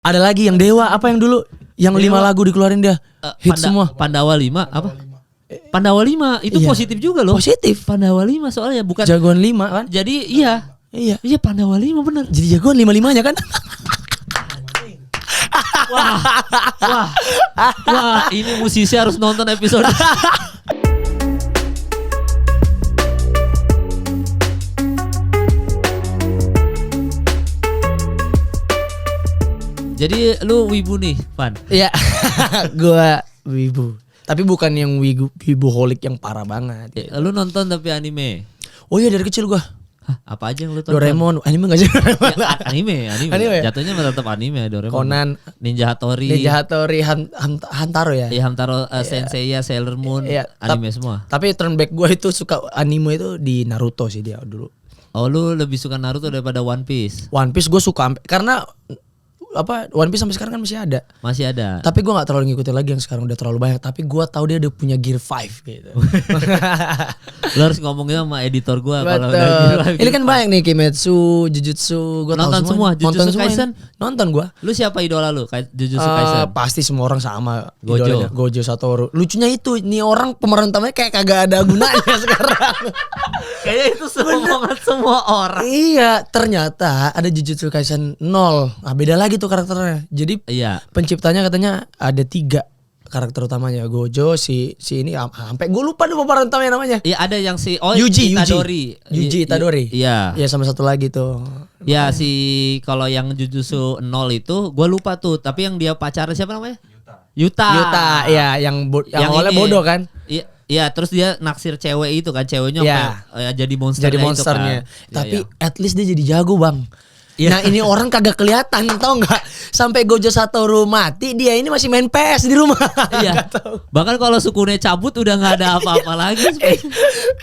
Ada lagi yang Dewa, apa yang dulu? Yang Dewa. 5 lagu dikeluarin dia. Hit semua. Pandawa 5 apa? Pandawa 5 itu Iya. positif juga loh. Positif. Pandawa 5 soalnya bukan. Jagoan 5 kan? Jadi iya. Iya. Iya Pandawa 5 bener. Jadi jagoan 5-5-nya kan? Wah, ini musisi harus nonton episode. Jadi lu wibu nih, Van? Iya. Gua wibu. Tapi bukan yang wibuholik yang parah banget. Lu nonton tapi anime? Oh iya dari kecil gua. Hah, apa aja yang lu tonton? Doraemon, anime enggak sih? Ya, anime. Anime ya? Jatuhnya tetap anime Doraemon. Conan, Ninja Hattori, Hantaro ya. ya Hamtaro, Sensei, Sailor Moon, Iya, anime semua. Tapi turn back gua itu suka anime itu di Naruto sih dia dulu. Oh, lu lebih suka Naruto daripada One Piece? One Piece gua suka karena One Piece sampai sekarang kan masih ada. Masih ada. Tapi gue gak terlalu ngikutin lagi yang sekarang udah terlalu banyak. Tapi gue tahu dia udah punya Gear 5 gitu. Lu harus ngomongnya sama editor gua kalau Betul. udah Ini kan banyak nih Kimetsu, Jujutsu, gue Nonton semua, Jujutsu Kaisen? Nonton gue. Lu siapa idola lu? Jujutsu Kaisen. Pasti semua orang sama. Gojo. Idolanya. Gojo Satoru. Lucunya itu, nih orang pemeran utamanya kayak kagak ada gunanya sekarang. Kayaknya itu omongan semua orang. Iya, ternyata ada Jujutsu Kaisen 0. Ah, beda lagi tuh karakternya. Jadi Iya. penciptanya katanya ada 3 karakter utamanya. Gojo, si ini sampai gue lupa deh pemeran utamanya namanya. Iya ada yang si Yuji Itadori. Iya. Ya sama satu lagi tuh. Ya si kalau yang Jujutsu 0 itu gua lupa tuh, tapi yang dia pacarnya siapa namanya? Yuta. Ya yang awalnya ini. bodoh kan. Iya, iya, terus dia naksir cewek itu kan, ceweknya Ya. jadi monsternya Jadi itu monsternya. kan. Tapi Iya. at least dia jadi jago, Bang. Iya. Nah, ini orang kagak kelihatan tau nggak? Sampai Gojo Satoru mati, dia ini masih main PS di rumah. Iya. Nggak tahu. Bahkan kalau Sukune cabut udah nggak ada apa-apa lagi.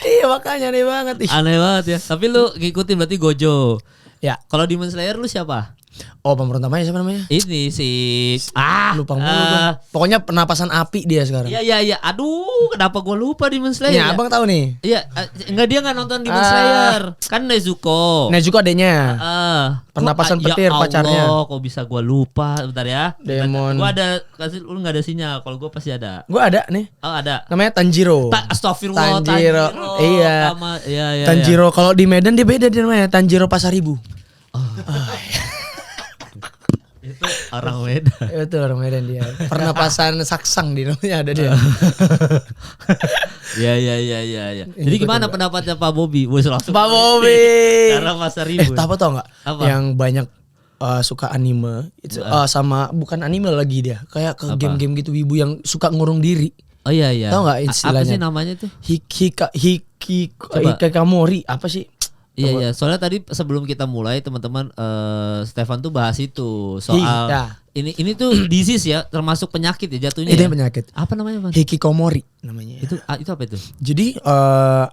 Iya, makanya aneh banget. Aneh banget ya. Tapi lu ngikutin berarti Gojo. Ya. Kalau Demon Slayer lu siapa? Oh, pemeran utamanya siapa namanya? Ini si Lupa mulu gua. Pokoknya penapasan api dia sekarang. Iya. Aduh, kenapa gua lupa Demon Slayer? Nih, abang tahu nih. Iya, enggak dia nggak nonton Demon Slayer. Kan Nezuko. Nezuko adeknya. Kok, Pernapasan petir ya pacarnya. Allah, kok bisa gua lupa? Bentar ya. Demon. Gua ada kasih lu enggak ada sinyal. Kalau gua pasti ada. Gua ada nih. Oh, ada. Namanya Tanjiro. Astagfirullah, Tanjiro. Iya. Iya. Tanjiro kalau di Medan dia beda dia namanya Tanjiro Pasaribu. Itu orang Medan. Itu orang Medan dia. Pernapasan saksang di namanya ada dia. Iya. Jadi gimana pendapatnya Pak Bobby? Wes langsung. Pak Bobby. Cara masa ribu. Apa tau nggak? Apa? Yang banyak suka anime itu sama bukan anime lagi dia. Kayak ke Apa? game-game gitu wibu yang suka ngurung diri. Oh iya. Tahu nggak istilahnya? Apa sih namanya tuh? Hikikomori apa sih? Iya. Soalnya tadi sebelum kita mulai teman-teman Stefan tuh bahas itu soal ya. ini tuh disease ya, termasuk penyakit ya jatuhnya. Itu ya? penyakit. Apa namanya, Bang? Hikikomori namanya. Itu apa itu? Jadi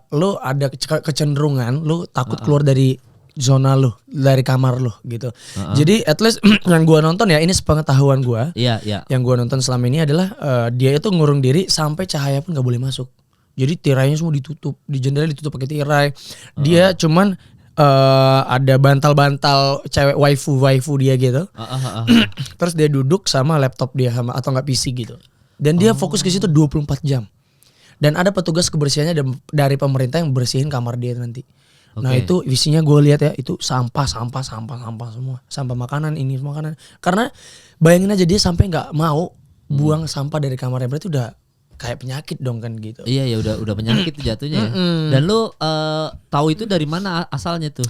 lo ada kecenderungan lo takut keluar dari zona lo, dari kamar lo gitu. Jadi at least yang gua nonton ya, ini sepengetahuan gua. Iya. Yang gua nonton selama ini adalah dia itu ngurung diri sampai cahaya pun nggak boleh masuk. Jadi tirainya semua ditutup, di jendela ditutup pakai tirai. Dia cuman ada bantal-bantal cewek waifu dia gitu. Terus dia duduk sama laptop dia sama atau nggak PC gitu. Dan dia fokus ke situ 24 jam. Dan ada petugas kebersihannya dari pemerintah yang bersihin kamar dia nanti. Nah itu visinya gue lihat ya, itu sampah semua, sampah makanan ini makanan. Karena bayangin aja dia sampai nggak mau buang sampah dari kamarnya, berarti udah kayak penyakit dong kan gitu. Iya ya udah penyakit jatuhnya ya. Dan lu tahu itu dari mana asalnya tuh?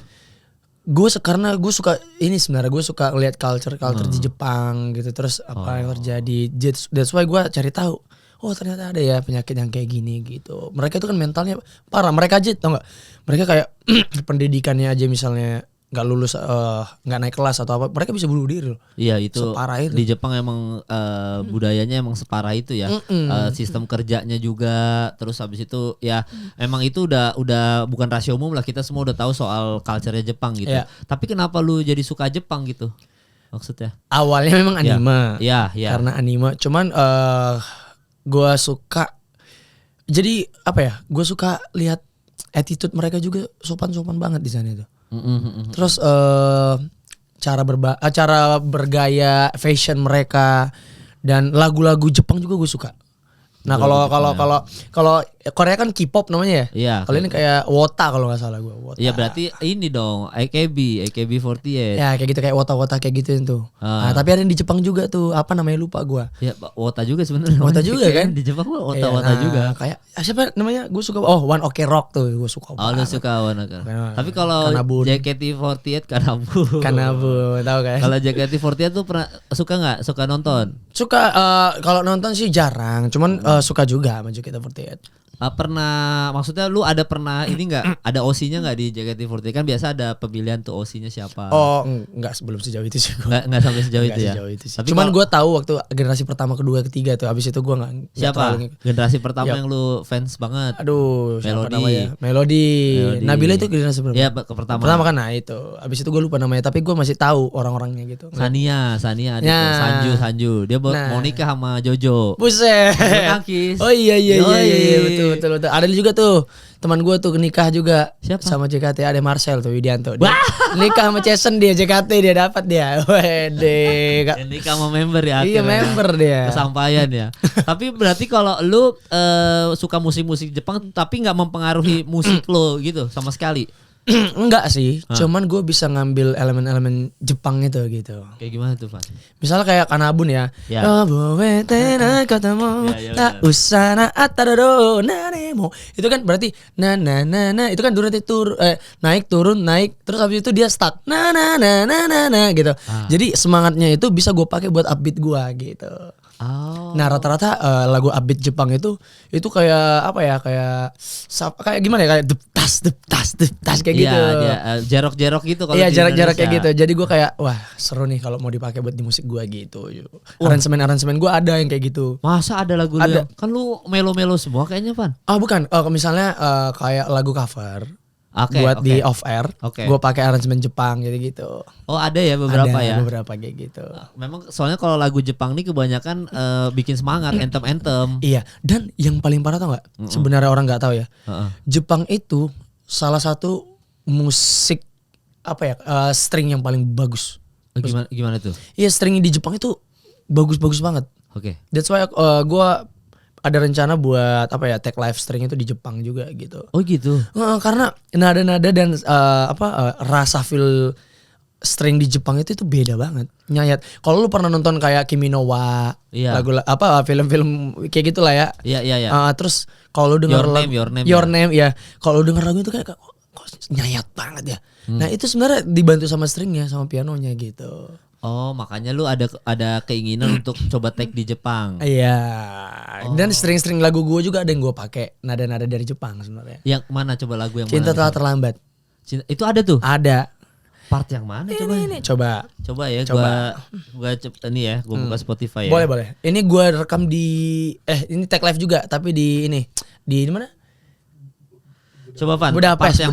Karena gue suka ini sebenarnya, gue suka lihat culture di Jepang gitu, terus apa yang terjadi. That's why gue cari tahu. Oh ternyata ada ya penyakit yang kayak gini gitu. Mereka itu kan mentalnya parah. Mereka aja tau nggak? Mereka kayak pendidikannya aja misalnya nggak lulus, nggak naik kelas atau apa, mereka bisa bunuh diri loh. Iya itu. Separah itu. Di Jepang emang budayanya emang separah itu ya. Sistem kerjanya juga, terus habis itu ya emang itu udah bukan rahasia umum lah, kita semua udah tahu soal culture-nya Jepang gitu. Iya. Tapi kenapa lu jadi suka Jepang gitu? Maksudnya? Awalnya memang anime. Iya. Karena anime, cuman gue suka. Jadi apa ya? Gue suka lihat attitude mereka juga sopan banget di sana itu. Terus cara bergaya, fashion mereka, dan lagu-lagu Jepang juga gue suka. Nah kalau Korea kan K-pop namanya ya. Iya. Kalau ini kayak Wota kalau nggak salah gue. Wota. Iya berarti ini dong AKB48. Ya kayak gitu, kayak Wota kayak gitu tuh. Nah, tapi ada yang di Jepang juga tuh, apa namanya lupa gue. Ya Wota juga sebenarnya. Wota juga kan? Di Jepang Wota Nah, juga. Kayak siapa namanya? Gue suka One Ok Rock tuh, gue suka. Oh lu suka One Ok. Tapi kalau Kanabun. JKT48 Kanabun. Kanabun, tahu kan? Kalau JKT48 tuh pernah suka nggak? Suka nonton? Suka kalau nonton sih jarang, cuman suka juga sama JKT48. Pernah, maksudnya lu ada pernah ini nggak? Ada OC-nya nggak di JKT48? Kan biasa ada pemilihan tuh OC-nya siapa? Oh enggak, sebelum sejauh itu sih gue. Nggak sampai sejauh itu ya. Tapi cuman gue tahu waktu generasi pertama, kedua, ketiga tuh, abis itu gue nggak. Siapa? Generasi pertama yang lu fans banget? Aduh, siapa Melody. namanya? Melody. Nabila itu generasi berapa? Iya pertama. Pertama kan, nah itu. Abis itu gue lupa namanya, tapi gue masih tahu orang-orangnya gitu. Sania adik Sanju. Dia mau nikah sama Jojo. Buset. Nangkis. Oh iya betul. Ada juga tuh teman gue tuh nikah juga. Siapa? Sama JKT, ada Marcel tuh Widianto. Dia nikah sama Jason, dia JKT dia dapat dia. Wede. Dia nikah sama member ya. Iya, member dia. Kesampaian ya. Tapi berarti kalau lu suka musik-musik Jepang tapi nggak mempengaruhi musik lo gitu sama sekali. Enggak sih, cuman gue bisa ngambil elemen-elemen Jepang itu gitu. Kayak gimana tuh, Pak? Misalnya kayak Kanabun ya. Ya. Itu kan berarti itu kan durasi naik turun terus habis itu dia stuck gitu. Jadi semangatnya itu bisa gue pakai buat upbeat gue gitu. Oh. Nah rata-rata lagu upbeat Jepang itu kayak apa ya, kayak gimana ya, kayak dep tas kayak gitu. Iya, dia jarok-jarok gitu kalau iya, di jarak-jarak kayak Indonesia. gitu. Jadi gue kayak wah seru nih kalau mau dipakai buat di musik gue gitu. Aransemen gue ada yang kayak gitu. Masa ada lagu Ada. lu kan lu melo-melo semua kayaknya, Pan. Bukan, misalnya kayak lagu cover Oke. buat di off air, Oke. gue pakai aransemen Jepang gitu. Oh, ada ya beberapa Ada ya. beberapa kayak gitu. Memang soalnya kalau lagu Jepang nih kebanyakan bikin semangat, anthem. Iya, dan yang paling parah tau nggak? Sebenarnya orang nggak tahu ya. Heeh. Jepang itu salah satu musik string yang paling bagus. Gimana tuh? Iya, string di Jepang itu bagus banget. Oke. That's why gue ada rencana buat take live string itu di Jepang juga gitu. Oh gitu. Karena nada-nada dan rasa feel string di Jepang itu beda banget, nyayat. Kalau lu pernah nonton kayak Kimi no Wa, Iya. lagu film-film kayak gitulah ya. Iya. Terus kalau lu denger Your Name, ya. Kalau lu denger lagu itu kayak kok nyayat banget ya. Nah, itu sebenarnya dibantu sama stringnya, sama pianonya gitu. Oh, makanya lu ada keinginan untuk coba take di Jepang. Iya. Dan string-string lagu gue juga ada yang gue pakai nada-nada dari Jepang sebenarnya. Yang mana coba lagu yang Cinta mana? Telah Terlambat. Itu ada tuh. Ada. Part yang mana coba? Ini coba. Coba ya, gua ini ya, gua buka Spotify ya. Boleh. Ini gue rekam di ini tag live juga, tapi di mana? Coba Pan, Budapest.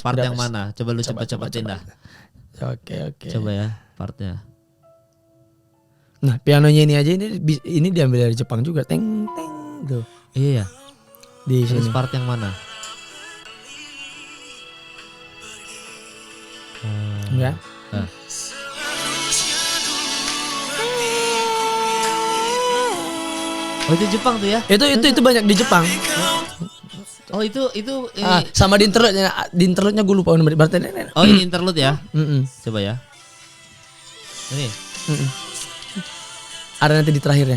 Part yang mana? Coba lu cepet-cepetin dah. Oke. Coba ya, partnya. Nah, pianonya ini aja ini diambil dari Jepang juga. Teng tuh. Iya. Di Terus sini. part yang mana? Enggak. Oh, itu Jepang tuh ya? Itu banyak di Jepang. Oh, itu ini. Sama di interlude-nya gue lupa berarti. Oh, ini interlude ya? Coba ya. Ini. Ada nanti di terakhirnya.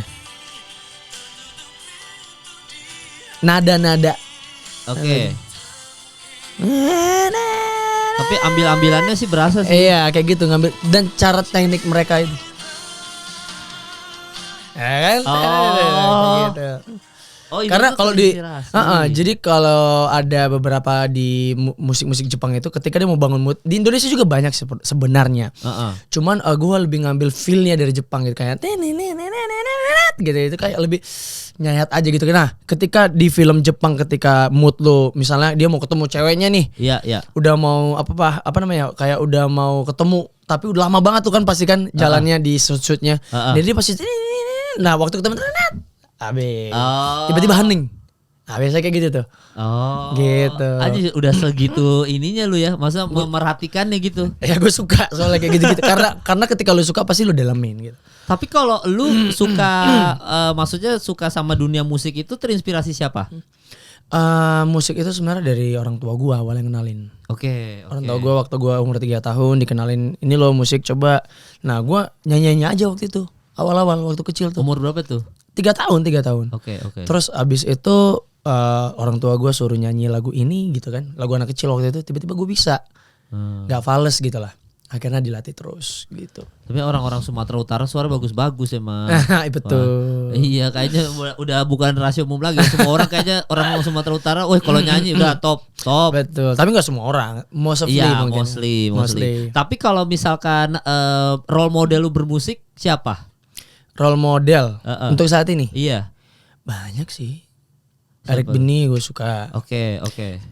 Nada-nada. Oke. Tapi ambil-ambilannya sih berasa sih. Iya, kayak gitu ngambil, dan cara teknik mereka itu. Ya kan? Gitu. Oh, ini Karena tuh kalau di terinspirasi. jadi kalau ada beberapa di musik-musik Jepang itu ketika dia mau bangun mood, di Indonesia juga banyak sebenarnya. Cuman gue lebih ngambil feel-nya dari Jepang gitu, kayak gitu, itu kayak lebih nyayat aja gitu. Nah, ketika di film Jepang, ketika mood lo misalnya dia mau ketemu ceweknya nih. Iya. Udah mau apa namanya? Kayak udah mau ketemu tapi udah lama banget tuh kan pasti kan jalannya di shoot-shootnya. Jadi pasti nah waktu ketemu abis tiba-tiba hening. Nah, biasanya kayak gitu tuh. Oh. Gitu. Aja udah segitu ininya lu ya. Masa memerhatikannya gitu. Ya gue suka soalnya kayak gitu-gitu. Karena ketika lu suka pasti lu dalemin gitu. Tapi kalau lu suka maksudnya suka sama dunia musik itu terinspirasi siapa? Musik itu sebenarnya dari orang tua gue awalnya kenalin. Oke. Orang tua gue waktu gue umur 3 tahun dikenalin ini loh musik coba. Nah gue nyanyi aja waktu itu. Awal-awal waktu kecil tuh. Umur berapa tuh? 3 tahun. Oke. Terus abis itu orang tua gue suruh nyanyi lagu ini gitu kan. Lagu anak kecil waktu itu tiba-tiba gue bisa. Gak fales gitu lah. Akhirnya dilatih terus gitu. Tapi orang-orang Sumatera Utara suara bagus-bagus emang. Betul. Iya kayaknya udah bukan rahasia umum lagi. Semua orang kayaknya orang Sumatera Utara, wah kalau nyanyi udah top. Betul. Tapi nggak semua orang. Mostly Iya, mungkin. mostly. Tapi kalau misalkan role model lu bermusik siapa? Role model untuk saat ini? Iya. Banyak sih. Siapa? Eric Beni gue suka. Oke.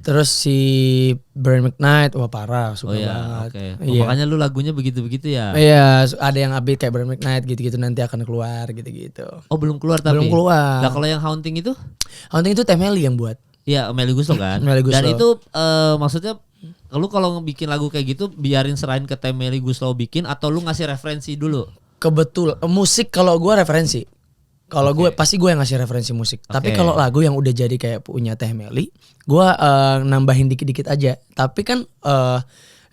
Terus si Brian McKnight, wah parah, suka banget. Oke. Iya. Makanya lu lagunya begitu-begitu ya? Iya, ada yang upbeat kayak Brian McKnight gitu-gitu nanti akan keluar gitu-gitu. Oh belum keluar tapi? Belum keluar. Nah kalau yang Haunting itu? Haunting itu Temeli yang buat. Iya Melly Guslo kan? Melly Guslo. Dan itu maksudnya lu kalau bikin lagu kayak gitu biarin serahin ke Melly Guslo bikin atau lu ngasih referensi dulu? Kebetul musik kalau gue referensi. Kalau gue pasti gue yang ngasih referensi musik. Tapi kalau lagu yang udah jadi kayak punya Teh Meli, gue nambahin dikit-dikit aja. Tapi kan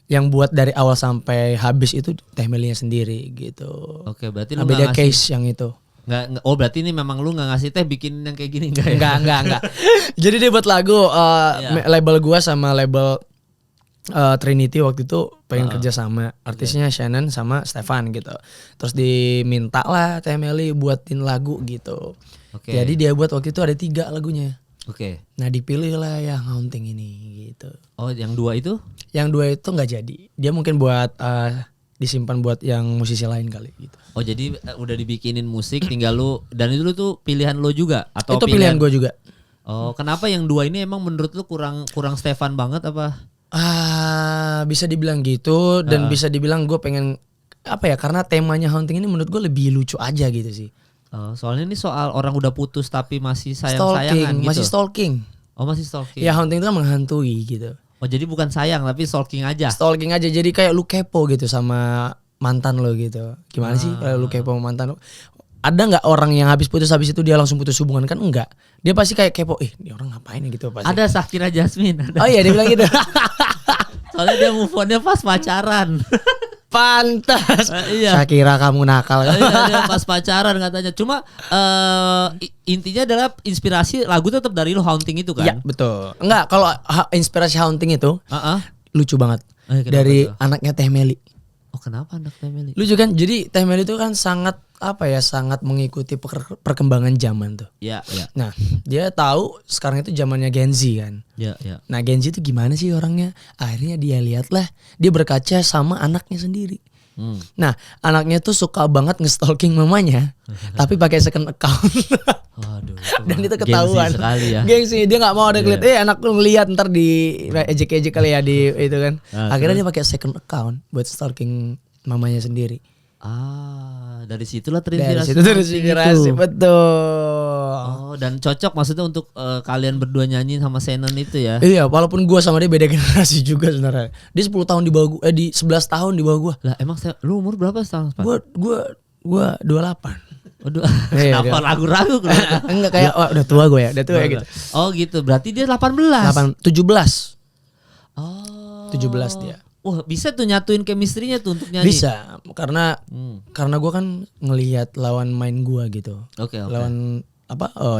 yang buat dari awal sampai habis itu Teh Melinya sendiri gitu. Oke, berarti lu beda ngasih case yang itu. Nggak, oh berarti ini memang lu nggak ngasih Teh bikin yang kayak gini enggak ya? Enggak. Jadi dia buat lagu label gue sama label Trinity waktu itu pengen kerja sama artisnya Shannon sama Stefan gitu. Terus diminta lah Teh Meli buatin lagu gitu. Jadi dia buat waktu itu ada 3 lagunya. Nah dipilih lah yang Haunting ini gitu. Oh yang 2 itu? Yang 2 itu nggak jadi. Dia mungkin buat disimpan buat yang musisi lain kali gitu. Oh jadi udah dibikinin musik tinggal lu dan itu lu tuh pilihan lu juga atau itu pilihan gue juga. Oh kenapa yang 2 ini emang menurut lu kurang Stefan banget apa? Bisa dibilang gitu dan bisa dibilang gue pengen apa ya karena temanya Haunting ini menurut gue lebih lucu aja gitu sih. Soalnya ini soal orang udah putus tapi masih sayang-sayangan gitu. Masih stalking. Oh masih stalking. Ya Haunting itu kan menghantui gitu. Oh jadi bukan sayang tapi stalking aja. Stalking aja jadi kayak lu kepo gitu sama mantan lo gitu. Gimana sih kalau lu kepo sama mantan lo? Ada nggak orang yang habis itu dia langsung putus hubungan kan enggak. Dia pasti kayak kepo, ini orang ngapain gitu pasti. Ada Shakira Jasmine. Ada. Oh iya dia bilang gitu. Soalnya dia move on-nya pas pacaran. Pantas. Iya. Shakira kamu nakal. Iya dia pas pacaran katanya. Cuma intinya adalah inspirasi lagu tetap dari lu Haunting itu kan? Iya betul. Enggak kalau inspirasi Haunting itu lucu banget. Dari itu? anaknya Teh Meli. Oh kenapa anak Teh Meli? Lucu kan? Jadi Teh Meli itu kan sangat sangat mengikuti perkembangan zaman tuh. Iya. Nah dia tahu sekarang itu zamannya Gen Z kan. Iya. Nah Gen Z itu gimana sih orangnya? Akhirnya dia lihatlah, dia berkaca sama anaknya sendiri. Nah anaknya tuh suka banget nge-stalking mamanya, tapi pakai second account. Waduh. Dan itu ketahuan. Gengsi sekali ya. Gengsi, dia nggak mau ada ngeliat. Anak lu ngeliat ntar di ejek-ejek kali ya di itu kan. Akhirnya dia pakai second account buat stalking mamanya sendiri. Dari situlah terinspirasi. Dari situ terinspirasi, betul. Oh, dan cocok maksudnya untuk kalian berdua nyanyi sama Shannon itu ya? Iya, walaupun gua sama dia beda generasi juga sebenarnya. Dia 10 tahun di bawah gua, di 11 tahun di bawah gua. Lah emang lu umur berapa sekarang, Pak? Gua 28. Waduh, kenapa ragu-ragu? Enggak kayak udah tua gue ya, udah tua ya gitu. Oh gitu, berarti dia 18. 17. Oh. 17 dia. Wah bisa tuh nyatuin chemistry-nya tuh untuk nyanyi. Bisa, karena gue kan ngelihat lawan main gue gitu. Oke. Lawan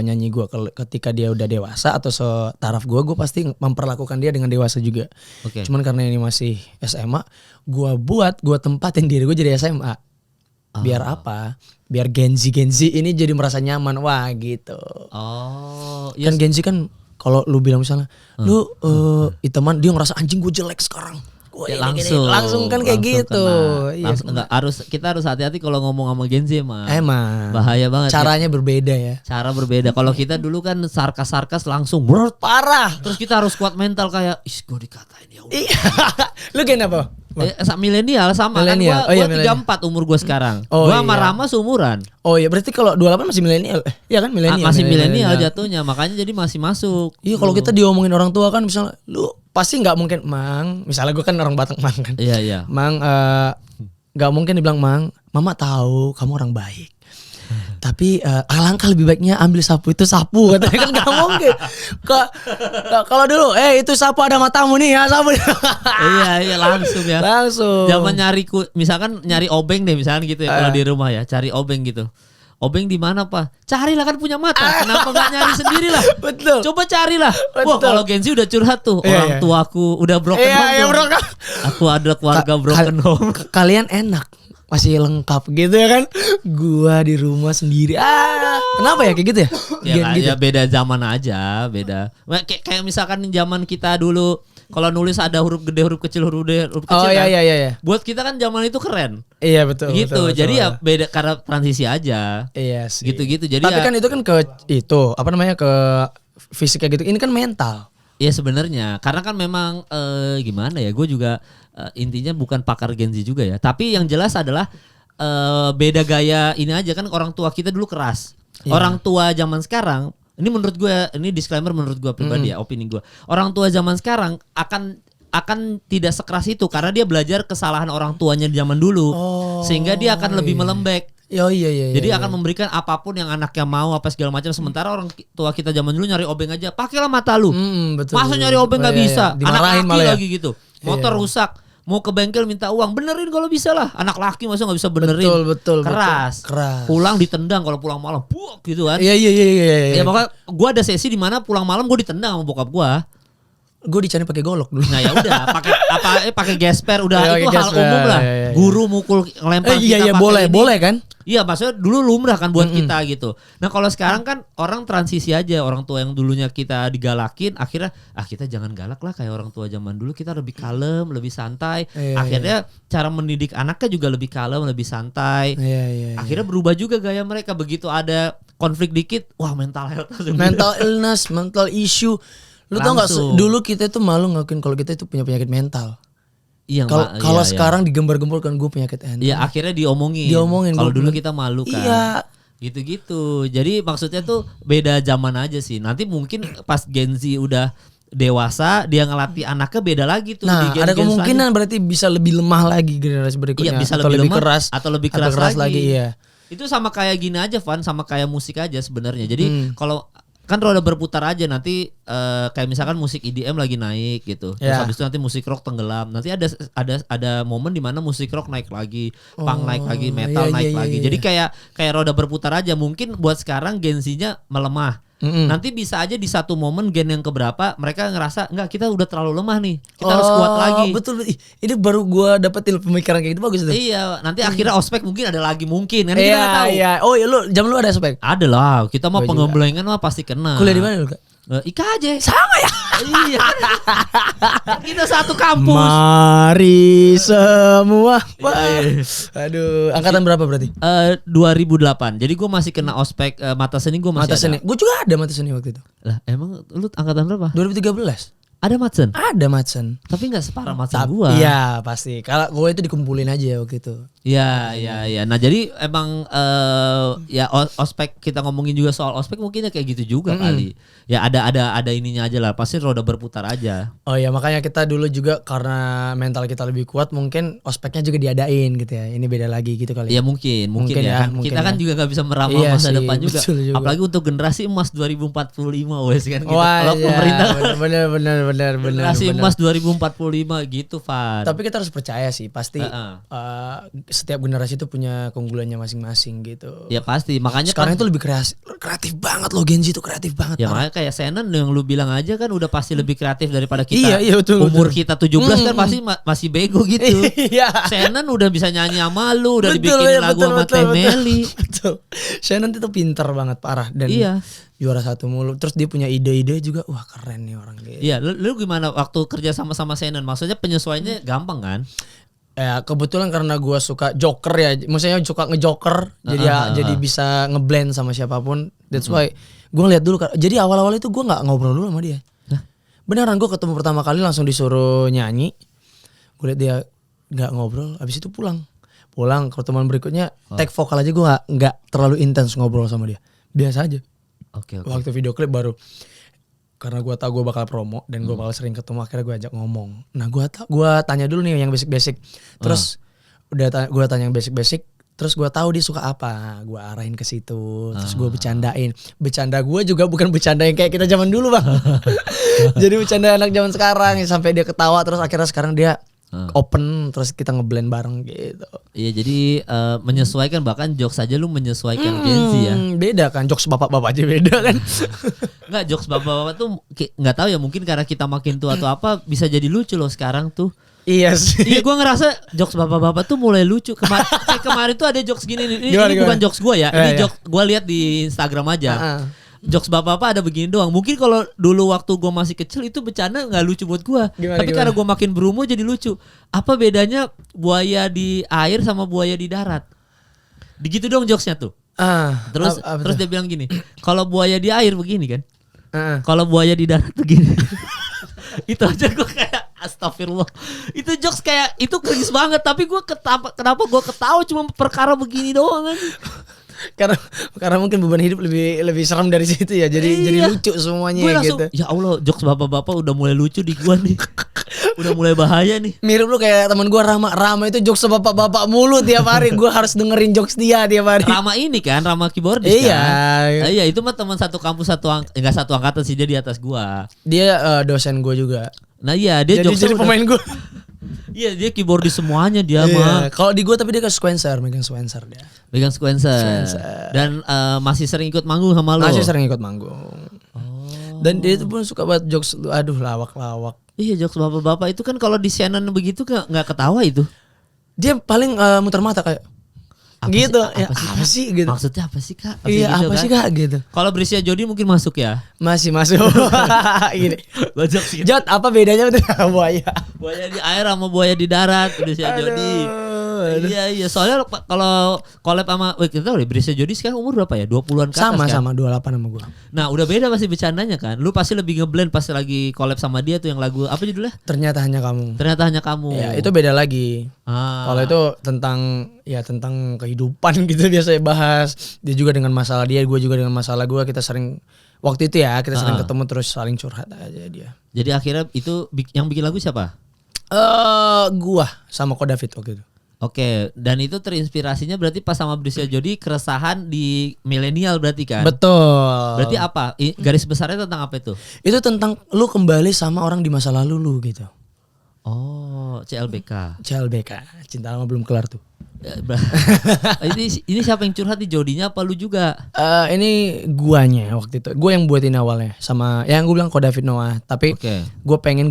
nyanyi gue ketika dia udah dewasa atau setaraf gue pasti memperlakukan dia dengan dewasa juga. Cuman karena ini masih SMA, gue tempatin diri gue jadi SMA. Biar apa? Biar Gen Z ini jadi merasa nyaman. Wah gitu. Oh. Kan Gen Z kan kalau lu bilang misalnya, lu teman dia ngerasa anjing gue jelek sekarang. Ya, langsung kan kayak gitu. Langsung kita harus hati-hati kalau ngomong sama Gen Z emang bahaya banget. Caranya berbeda ya. Cara berbeda. Kalau kita dulu kan sarkas langsung parah. Terus kita harus kuat mental kayak gue dikatain ya. Lu gen apa? Milenial sama Milenial. kan gua Milenial. 34 umur gua sekarang. Oh, Gua sama iya. Rama seumuran. Oh iya, berarti kalau 28 masih milenial. Iya kan milenial. Masih milenial jatuhnya, makanya jadi masih masuk. Iya, kalau kita diomongin orang tua kan misalnya lu pasti nggak mungkin Mang, misalnya gue kan orang Batak Mang kan. Iya. Mang nggak mungkin dibilang Mang, Mama tahu kamu orang baik. Tapi alangkah lebih baiknya ambil sapu itu sapu katanya kan nggak mungkin. Kalau dulu itu sapu ada matamu nih ya sapu. Iya langsung ya. Langsung. Zaman misalkan nyari obeng deh misalkan gitu ya kalau di rumah ya, cari obeng gitu. Obeng di mana Pak? Carilah kan punya mata. Kenapa nggak nyari sendiri lah? Betul. Coba carilah. Betul. Wah kalau Genzi udah curhat tuh. Orang tuaku udah broken home. Iya broken. Aku ada keluarga broken home. Kalian enak. Masih lengkap gitu ya kan. Gua di rumah sendiri. Kenapa ya kayak gitu ya? Ya beda zaman aja, beda. Kayak misalkan zaman kita dulu kalau nulis ada huruf gede, huruf kecil Oh kan. iya. Buat kita kan zaman itu keren. Iya betul. Gitu. Betul, jadi ya beda karena transisi aja. Iya sih. Gitu-gitu. Jadi tapi kan itu kan ke ke fisik kayak gitu. Ini kan mental. Iya sebenarnya karena kan memang gimana ya, gue juga intinya bukan pakar Gen Z juga ya, tapi yang jelas adalah beda gaya ini aja kan. Orang tua kita dulu keras, orang tua zaman sekarang ini menurut gue, ini disclaimer menurut gue pribadi ya, opini gue, orang tua zaman sekarang akan tidak sekeras itu karena dia belajar kesalahan orang tuanya di zaman dulu, sehingga dia akan lebih melembek. Iya. Jadi akan memberikan apapun yang anaknya mau apa segala macam. Sementara orang tua kita zaman dulu nyari obeng aja, pakailah mata lu. Betul, Masa nyari obeng nggak bisa? Anak laki malah lagi gitu. Motor rusak, mau ke bengkel minta uang, benerin kalau bisa lah. Anak laki masa nggak bisa benerin? Betul. Keras. Pulang ditendang kalau pulang malam, buak gitu kan? Iya. Ya makanya gue ada sesi di mana pulang malam gue ditendang sama bokap gue. Gue dicari pakai golok dulu. Nah ya udah, pakai gesper udah itu hal umum lah. Iya. Guru mukul ngelempar kita pakai ini. Boleh kan? Iya maksudnya dulu lumrah kan buat kita gitu. Nah kalau sekarang kan orang transisi aja. Orang tua yang dulunya kita digalakin, akhirnya kita jangan galak lah kayak orang tua zaman dulu. Kita lebih kalem, lebih santai. Akhirnya cara mendidik anaknya juga lebih kalem, lebih santai. Akhirnya berubah juga gaya mereka. Begitu ada konflik dikit, wah mental health. Mental illness, mental issue. Lu tau gak dulu kita itu malu ngakuin kalau kita itu punya penyakit mental. Iya, kalau sekarang digembar-gemborkan gue penyakit mental. Iya akhirnya diomongin. Kalau dulu kita malu kan. Iya. Gitu-gitu. Jadi maksudnya tuh beda zaman aja sih. Nanti mungkin pas Gen Z udah dewasa dia ngelatih anaknya beda lagi tuh. Nah di ada kemungkinan berarti bisa lebih lemah lagi generasi berikutnya. Iya bisa atau lebih lemah keras atau lebih keras lagi. Iya. Itu sama kayak gini aja Van, sama kayak musik aja sebenarnya. Jadi kalau kan roda berputar aja nanti kayak misalkan musik EDM lagi naik gitu. Terus habis itu nanti musik rock tenggelam. Nanti ada momen di mana musik rock naik lagi, punk naik lagi, metal naik lagi. Jadi kayak roda berputar aja. Mungkin buat sekarang Gen Z-nya melemah. Nanti bisa aja di satu momen gen yang keberapa mereka ngerasa enggak kita udah terlalu lemah nih. Kita harus kuat lagi. Betul. Ini baru gua dapetin pemikiran kayak gitu bagus tuh. Iya, nanti akhirnya ospek mungkin ada lagi mungkin kan kita enggak tahu. Iya. Oh, ya lu jam lu ada ospek? Ada lah, kita mah pengembelengan mah pasti kena. Kuliah di mana lu, Kak? IKJ. Sama ya? Iya. Kita satu kampus. Mari semua. Aduh, angkatan berapa berarti? 2008. Jadi gue masih kena ospek mata seni, gue masih mata seni. Gue juga ada mata seni waktu itu. Lah, emang lu angkatan berapa? 2013. Ada Madsen? Ada Madsen. Tapi gak separah Madsen gua. Iya pasti. Kalau gue itu dikumpulin aja waktu itu. Iya. Nah jadi emang ya ospek, kita ngomongin juga soal ospek mungkin ya kayak gitu juga kali. Ya ada ininya aja lah. Pasti roda berputar aja. Oh ya makanya kita dulu juga karena mental kita lebih kuat mungkin ospeknya juga diadain gitu ya. Ini beda lagi gitu kali. Ya mungkin ya. Kita kan juga gak bisa meramal masa depan juga. Apalagi untuk generasi emas 2045 wes kan kita. Kalau pemerintah bener. Generasi emas 2045 gitu, Van. Tapi kita harus percaya sih, pasti setiap generasi itu punya keunggulannya masing-masing gitu. Ya pasti, makanya sekarang itu lebih kreatif banget loh, Gen Z itu kreatif banget. Ya makanya kayak Shannon yang lu bilang aja kan udah pasti lebih kreatif daripada kita. Iya, betul, umur kita 17 kan pasti masih bego gitu. Shannon udah bisa nyanyi sama lu, udah dibikinin lagu sama Temeli. Betul. Shannon itu pinter banget, parah. Dan juara satu mulu. Terus dia punya ide-ide juga. Wah keren nih orang gitu. Iya, lu gimana waktu kerja sama Shannon? Maksudnya penyesuaiannya gampang kan? Ya kebetulan karena gue suka joker ya. Maksudnya suka ngejoker. Jadi bisa ngeblend sama siapapun. That's why gue ngeliat dulu. Jadi awal-awal itu gue gak ngobrol dulu sama dia. Beneran gue ketemu pertama kali langsung disuruh nyanyi. Gue liat dia nggak ngobrol, habis itu pulang pertemuan berikutnya take vokal aja gue nggak terlalu intens ngobrol sama dia, biasa aja. Oke. Waktu video klip baru, karena gue tahu gue bakal promo dan gue bakal sering ketemu, akhirnya gue ajak ngomong. Nah gue tanya dulu nih yang basic terus gue tanya yang basic terus gue tahu dia suka apa, gue arahin ke situ, terus gue bercanda gue juga bukan bercanda yang kayak kita zaman dulu bang. Jadi bercanda anak zaman sekarang sampai dia ketawa, terus akhirnya sekarang dia open, terus kita ngeblend bareng gitu. Iya, jadi menyesuaikan, bahkan jokes aja lu menyesuaikan Gen Z ya. Beda kan, jokes bapak-bapak aja beda kan. Enggak, jokes bapak-bapak tuh nggak tahu ya, mungkin karena kita makin tua atau apa bisa jadi lucu loh sekarang tuh. Iya sih. Iya, gue ngerasa jokes bapak-bapak tuh mulai lucu. Kemarin tuh ada jokes gini nih. Ini bukan jokes gue ya. Ini jokes gue lihat di Instagram aja. Jokes bapak-bapak ada begini doang. Mungkin kalau dulu waktu gue masih kecil itu bercanda nggak lucu buat gue. Tapi karena gue makin berumur jadi lucu. Apa bedanya buaya di air sama buaya di darat? Begitu dong jokesnya tuh. Terus dia bilang gini. Kalau buaya di air begini kan. Kalau buaya di darat begini. Itu aja gue kayak astagfirullah. Itu jokes kayak itu cringe banget. Tapi gue kenapa gue ketawa cuma perkara begini doang kan? karena mungkin beban hidup lebih serem dari situ ya. Jadi lucu semuanya gue langsung, gitu. Ya Allah, jokes bapak-bapak udah mulai lucu di gue nih. Udah mulai bahaya nih. Mirip lu kayak teman gue Rama itu jokes bapak-bapak mulu tiap hari. Gue harus dengerin jokes dia tiap hari. Rama ini kan, Rama keyboardis kan. Iya, itu mah teman satu kampus enggak satu angkatan sih, dia di atas gue. Dia dosen gue juga. Nah iya, dia jadi pemain gue. Iya, dia keyboardis semuanya dia mah. Kalau di gue tapi dia ke sequencer, megang sequencer dia. Megang sequencer. Dan masih sering ikut manggung sama lo. Masih sering ikut manggung. Dan dia itu pun suka banget jokes, aduh lawak-lawak. Iya, jokes bapak-bapak itu kan kalau di CNN begitu nggak ketawa itu. Dia paling muter mata kayak apa gitu sih, apa sih gitu. Maksudnya apa sih kak? Iya gitu, apa kan? Sih kak gitu. Kalau Brisya Jody mungkin masuk ya. Masih masuk. Gini. Jod apa bedanya betul buaya? Buaya di air sama buaya di darat, Brisya Jody. Iya, soalnya kalau collab sama kita tahu deh, Brisya Jody sekarang umur berapa ya? 20-an ke atas kan? Sama 28 sama gua. Nah, udah beda pasti bercandanya kan. Lu pasti lebih ngeblend pas lagi collab sama dia tuh yang lagu apa judulnya? Ternyata hanya kamu. Ya, itu beda lagi. Kalau itu tentang kehidupan gitu biasanya bahas. Dia juga dengan masalah dia, gue juga dengan masalah gue. Kita sering waktu itu ya kita sering ketemu terus saling curhat aja dia. Jadi akhirnya itu yang bikin lagu siapa? Gua sama Ko David waktu itu. Oke, dan itu terinspirasinya berarti pas sama Brisya Jody keresahan di milenial berarti kan? Betul. Berarti apa? Garis besarnya tentang apa itu? Itu tentang lu kembali sama orang di masa lalu lu gitu. Oh, CLBK, cinta lama belum kelar tuh. ini siapa yang curhat di Jodinya apa lu juga? Ini guanya waktu itu. Gue yang buatin awalnya sama yang gue bilang Ko David Noah. Tapi gue pengen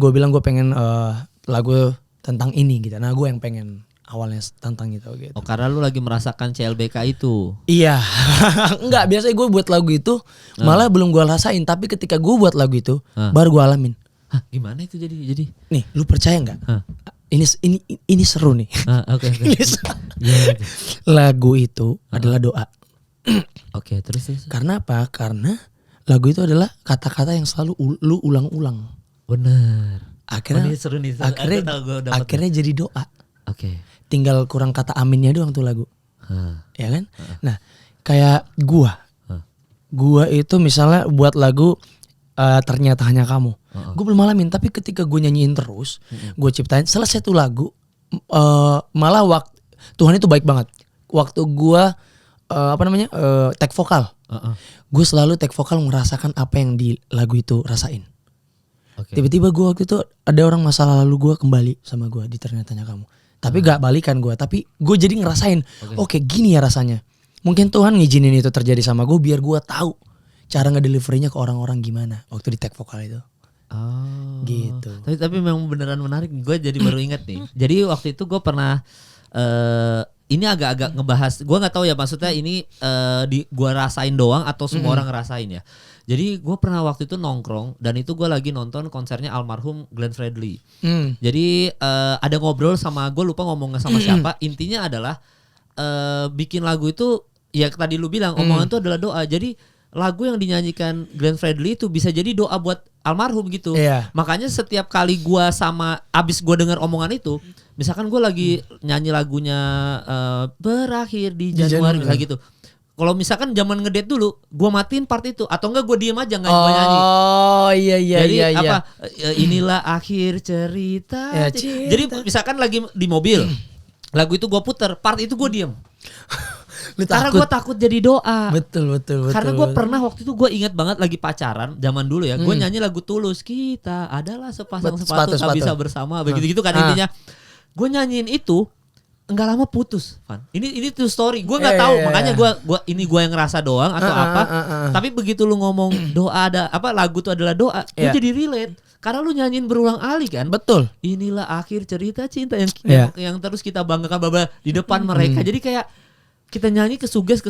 lagu tentang ini gitu. Nah gue yang pengen awalnya tentang gitu. Oh karena lu lagi merasakan CLBK itu? Iya. Enggak, biasanya gue buat lagu itu malah belum gue rasain. Tapi ketika gue buat lagu itu baru gue alamin. Hah, gimana itu jadi? Nih, lu percaya nggak? Ini seru nih. Oke. Lagu itu adalah doa. Oke, terus. Karena apa? Karena lagu itu adalah kata-kata yang selalu lu ulang-ulang. Bener. Akhirnya seru nih. Akhirnya jadi doa. Oke. Tinggal kurang kata aminnya doang tuh lagu. Ya kan? Nah, kayak gua itu misalnya buat lagu Ternyata Hanya Kamu. Gue belum alamin, tapi ketika gue nyanyiin terus, gue ciptain selesai tuh lagu, malah Tuhan itu baik banget. Waktu gue take vokal, gue selalu take vokal merasakan apa yang di lagu itu rasain. Tiba-tiba gue waktu itu ada orang masa lalu gue kembali sama gue di Ternyata Hanya Kamu. Tapi gak balikan gue, tapi gue jadi ngerasain, oke, gini ya rasanya. Mungkin Tuhan ngizinin itu terjadi sama gue biar gue tahu cara ngedeliverinya ke orang-orang gimana waktu di take vokal itu. Oh, gitu. Tapi memang beneran menarik. Gue jadi baru ingat nih. Jadi waktu itu gue pernah ini agak-agak ngebahas. Gue nggak tahu ya maksudnya ini gue rasain doang atau semua orang ngerasain ya. Jadi gue pernah waktu itu nongkrong dan itu gue lagi nonton konsernya almarhum Glenn Fredly. Jadi ada ngobrol sama, gue lupa ngomongnya sama siapa. Intinya adalah bikin lagu itu ya tadi lu bilang omongan itu adalah doa. Jadi lagu yang dinyanyikan Glenn Fredly itu bisa jadi doa buat almarhum gitu. Iya. Makanya setiap kali gua abis gua dengar omongan itu, misalkan gua lagi nyanyi lagunya berakhir di Januari misalnya gitu. Kalau misalkan zaman ngedate dulu, gua matiin part itu atau enggak gua diem aja nggak nyanyi. Oh iya. Jadi Iya. inilah akhir cerita. Ya, Jadi misalkan lagi di mobil, lagu itu gua puter, part itu gua diem. Karena gue takut jadi doa. Betul. Karena gue pernah waktu itu gue ingat banget lagi pacaran zaman dulu ya. Gue nyanyi lagu Tulus, kita adalah sepasang sepatu tak bisa bersama. Begitu kan intinya. Gue nyanyiin itu nggak lama putus, Van. Ini true story. Gue nggak tahu, makanya gue gue yang ngerasa doang atau apa. Tapi begitu lu ngomong doa lagu itu adalah doa, gue jadi relate. Karena lu nyanyiin berulang kali kan. Betul. Inilah akhir cerita cinta yang terus kita banggakan baba di depan mereka. Jadi kayak kita nyanyi kesuges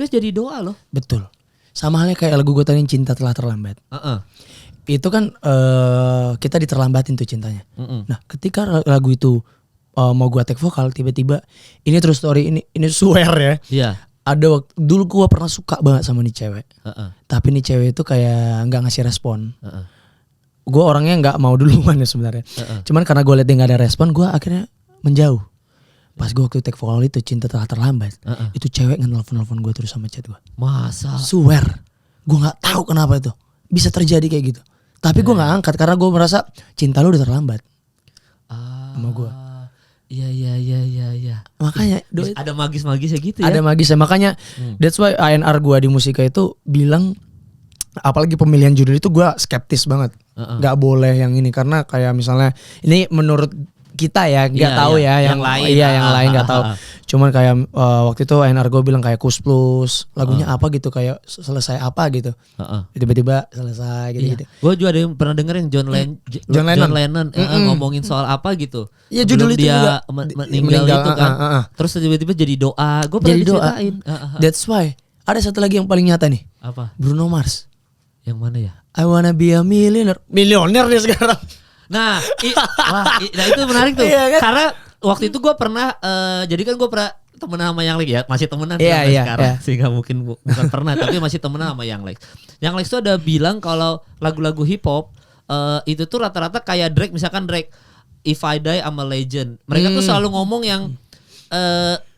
jadi doa loh. Betul. Sama halnya kayak lagu gue tadi Cinta Telah Terlambat. Itu kan kita diterlambatin tuh cintanya. Nah ketika lagu itu mau gue take vokal, tiba-tiba ini true story, ini swear ya. Iya. Ada waktu dulu gue pernah suka banget sama nih cewek. Tapi nih cewek itu kayak nggak ngasih respon. Gue orangnya nggak mau duluan ya sebenarnya. Cuman karena gue liat dia nggak ada respon, gue akhirnya menjauh. Pas gue waktu take vokal itu Cinta Telah Terlambat, itu cewek nge-nelfon gue terus sama chat gue. Masa? Swear, gue nggak tahu kenapa itu bisa terjadi kayak gitu. Tapi gue nggak angkat karena gue merasa cinta lu udah terlambat sama gue. Iya. Makanya ada magis-magisnya gitu ya. Ada magisnya, makanya that's why ANR gue di Musika itu bilang, apalagi pemilihan judul itu gue skeptis banget. Nggak boleh yang ini karena kayak misalnya ini menurut kita ya nggak tahu ya yang lain yang lain nggak tahu. Cuman kayak waktu itu ANR gue bilang kayak Kus Plus lagunya apa gitu, kayak selesai apa gitu, tiba-tiba selesai gitu. Gue juga ada yang pernah denger yang John Lennon ngomongin soal apa gitu. Iya judul itu dia juga meninggal itu kan. Terus tiba-tiba jadi doa. Gue pernah diceritain. That's why ada satu lagi yang paling nyata nih. Apa? Bruno Mars. Yang mana ya? I wanna be a millionaire. Milioner nih sekarang. Nah, itu menarik tuh. Iya, kan? Karena waktu itu gue pernah, jadi kan gue pernah temenan sama Yang Lex ya, masih temenan sampai sekarang. Sehingga mungkin bukan pernah, tapi masih temenan sama Yang Lex. Yang Lex tuh ada bilang kalau lagu-lagu hip hop itu tuh rata-rata kayak Drake, misalkan Drake, If I Die I'm a Legend. Mereka tuh selalu ngomong yang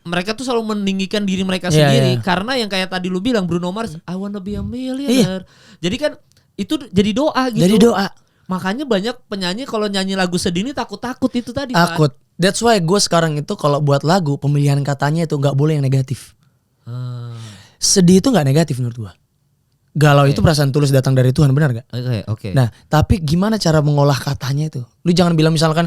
mereka tuh selalu meninggikan diri mereka sendiri. Karena yang kayak tadi lu bilang Bruno Mars, I wanna be a millionaire. Jadi kan itu jadi doa gitu. Jadi doa. Makanya banyak penyanyi kalau nyanyi lagu sedih ini takut-takut itu tadi. Takut. That's why gue sekarang itu kalau buat lagu pemilihan katanya itu nggak boleh yang negatif. Sedih itu nggak negatif menurut gue. Galau itu perasaan tulus datang dari Tuhan, benar gak? Oke. Nah tapi gimana cara mengolah katanya itu? Lu jangan bilang misalkan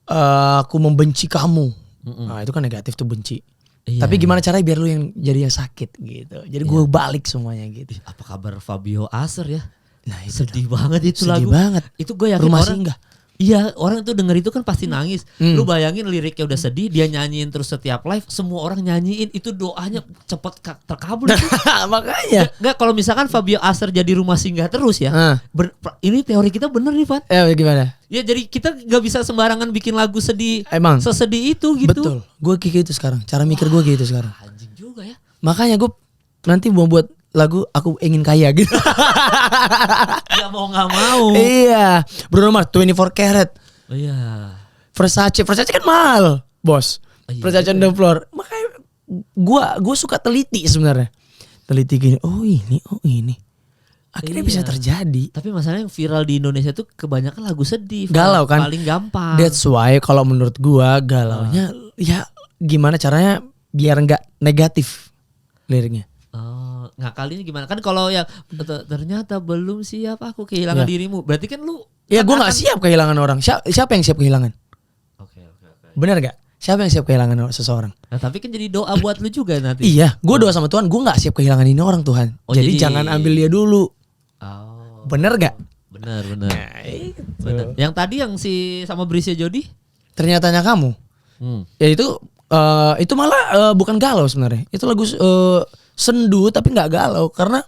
aku membenci kamu. Nah itu kan negatif tuh, benci. Tapi gimana caranya biar lu yang jadi yang sakit gitu. Jadi gue balik semuanya gitu. Apa kabar Fabio Aser ya? Nah, itu sedih banget itu lagu. Sedih banget. Itu gue yakin Rumah orang Singgah. Iya, orang itu denger itu kan pasti nangis. Lu bayangin liriknya udah sedih, dia nyanyiin terus setiap live, semua orang nyanyiin, itu doanya cepet terkabul. Makanya. Enggak, kalau misalkan Fabio Aser jadi Rumah Singgah terus ya. Ini teori kita bener nih, Van. Gimana? Ya jadi kita gak bisa sembarangan bikin lagu sedih. Emang sesedih itu gitu. Betul. Gue kayak gitu sekarang. Cara mikir gue gitu sekarang. Anjing juga ya. Makanya gue nanti mau buat lagu Aku Ingin Kaya gitu. Ya mau gak mau. Iya. Bruno Mars 24 karat. Oh iya. Versace kan mahal, bos. Versace on the floor. Makanya gue suka teliti sebenarnya. Teliti gini. Oh ini. Akhirnya bisa terjadi. Tapi masalahnya yang viral di Indonesia tuh kebanyakan lagu sedih. Galau kan. Paling gampang. That's why kalau menurut gue galaunya ya gimana caranya biar nggak negatif liriknya. Nggak kali ini gimana kan kalau yang ternyata belum siap aku kehilangan dirimu, berarti kan lu ya gue nggak siap kehilangan orang. Siapa yang siap kehilangan? Oke. Benar gak? Siapa yang siap kehilangan seseorang? Nah tapi kan jadi doa buat lu juga nanti. Iya, gue doa sama Tuhan, gue nggak siap kehilangan ini orang, Tuhan. Jadi jangan ambil dia dulu. Bener gak? Bener. Bener. Yang tadi yang si sama Brisya Jody? Ternyatanya kamu. Ya itu malah bukan galau sebenarnya. Itu lagu sendu tapi nggak galau karena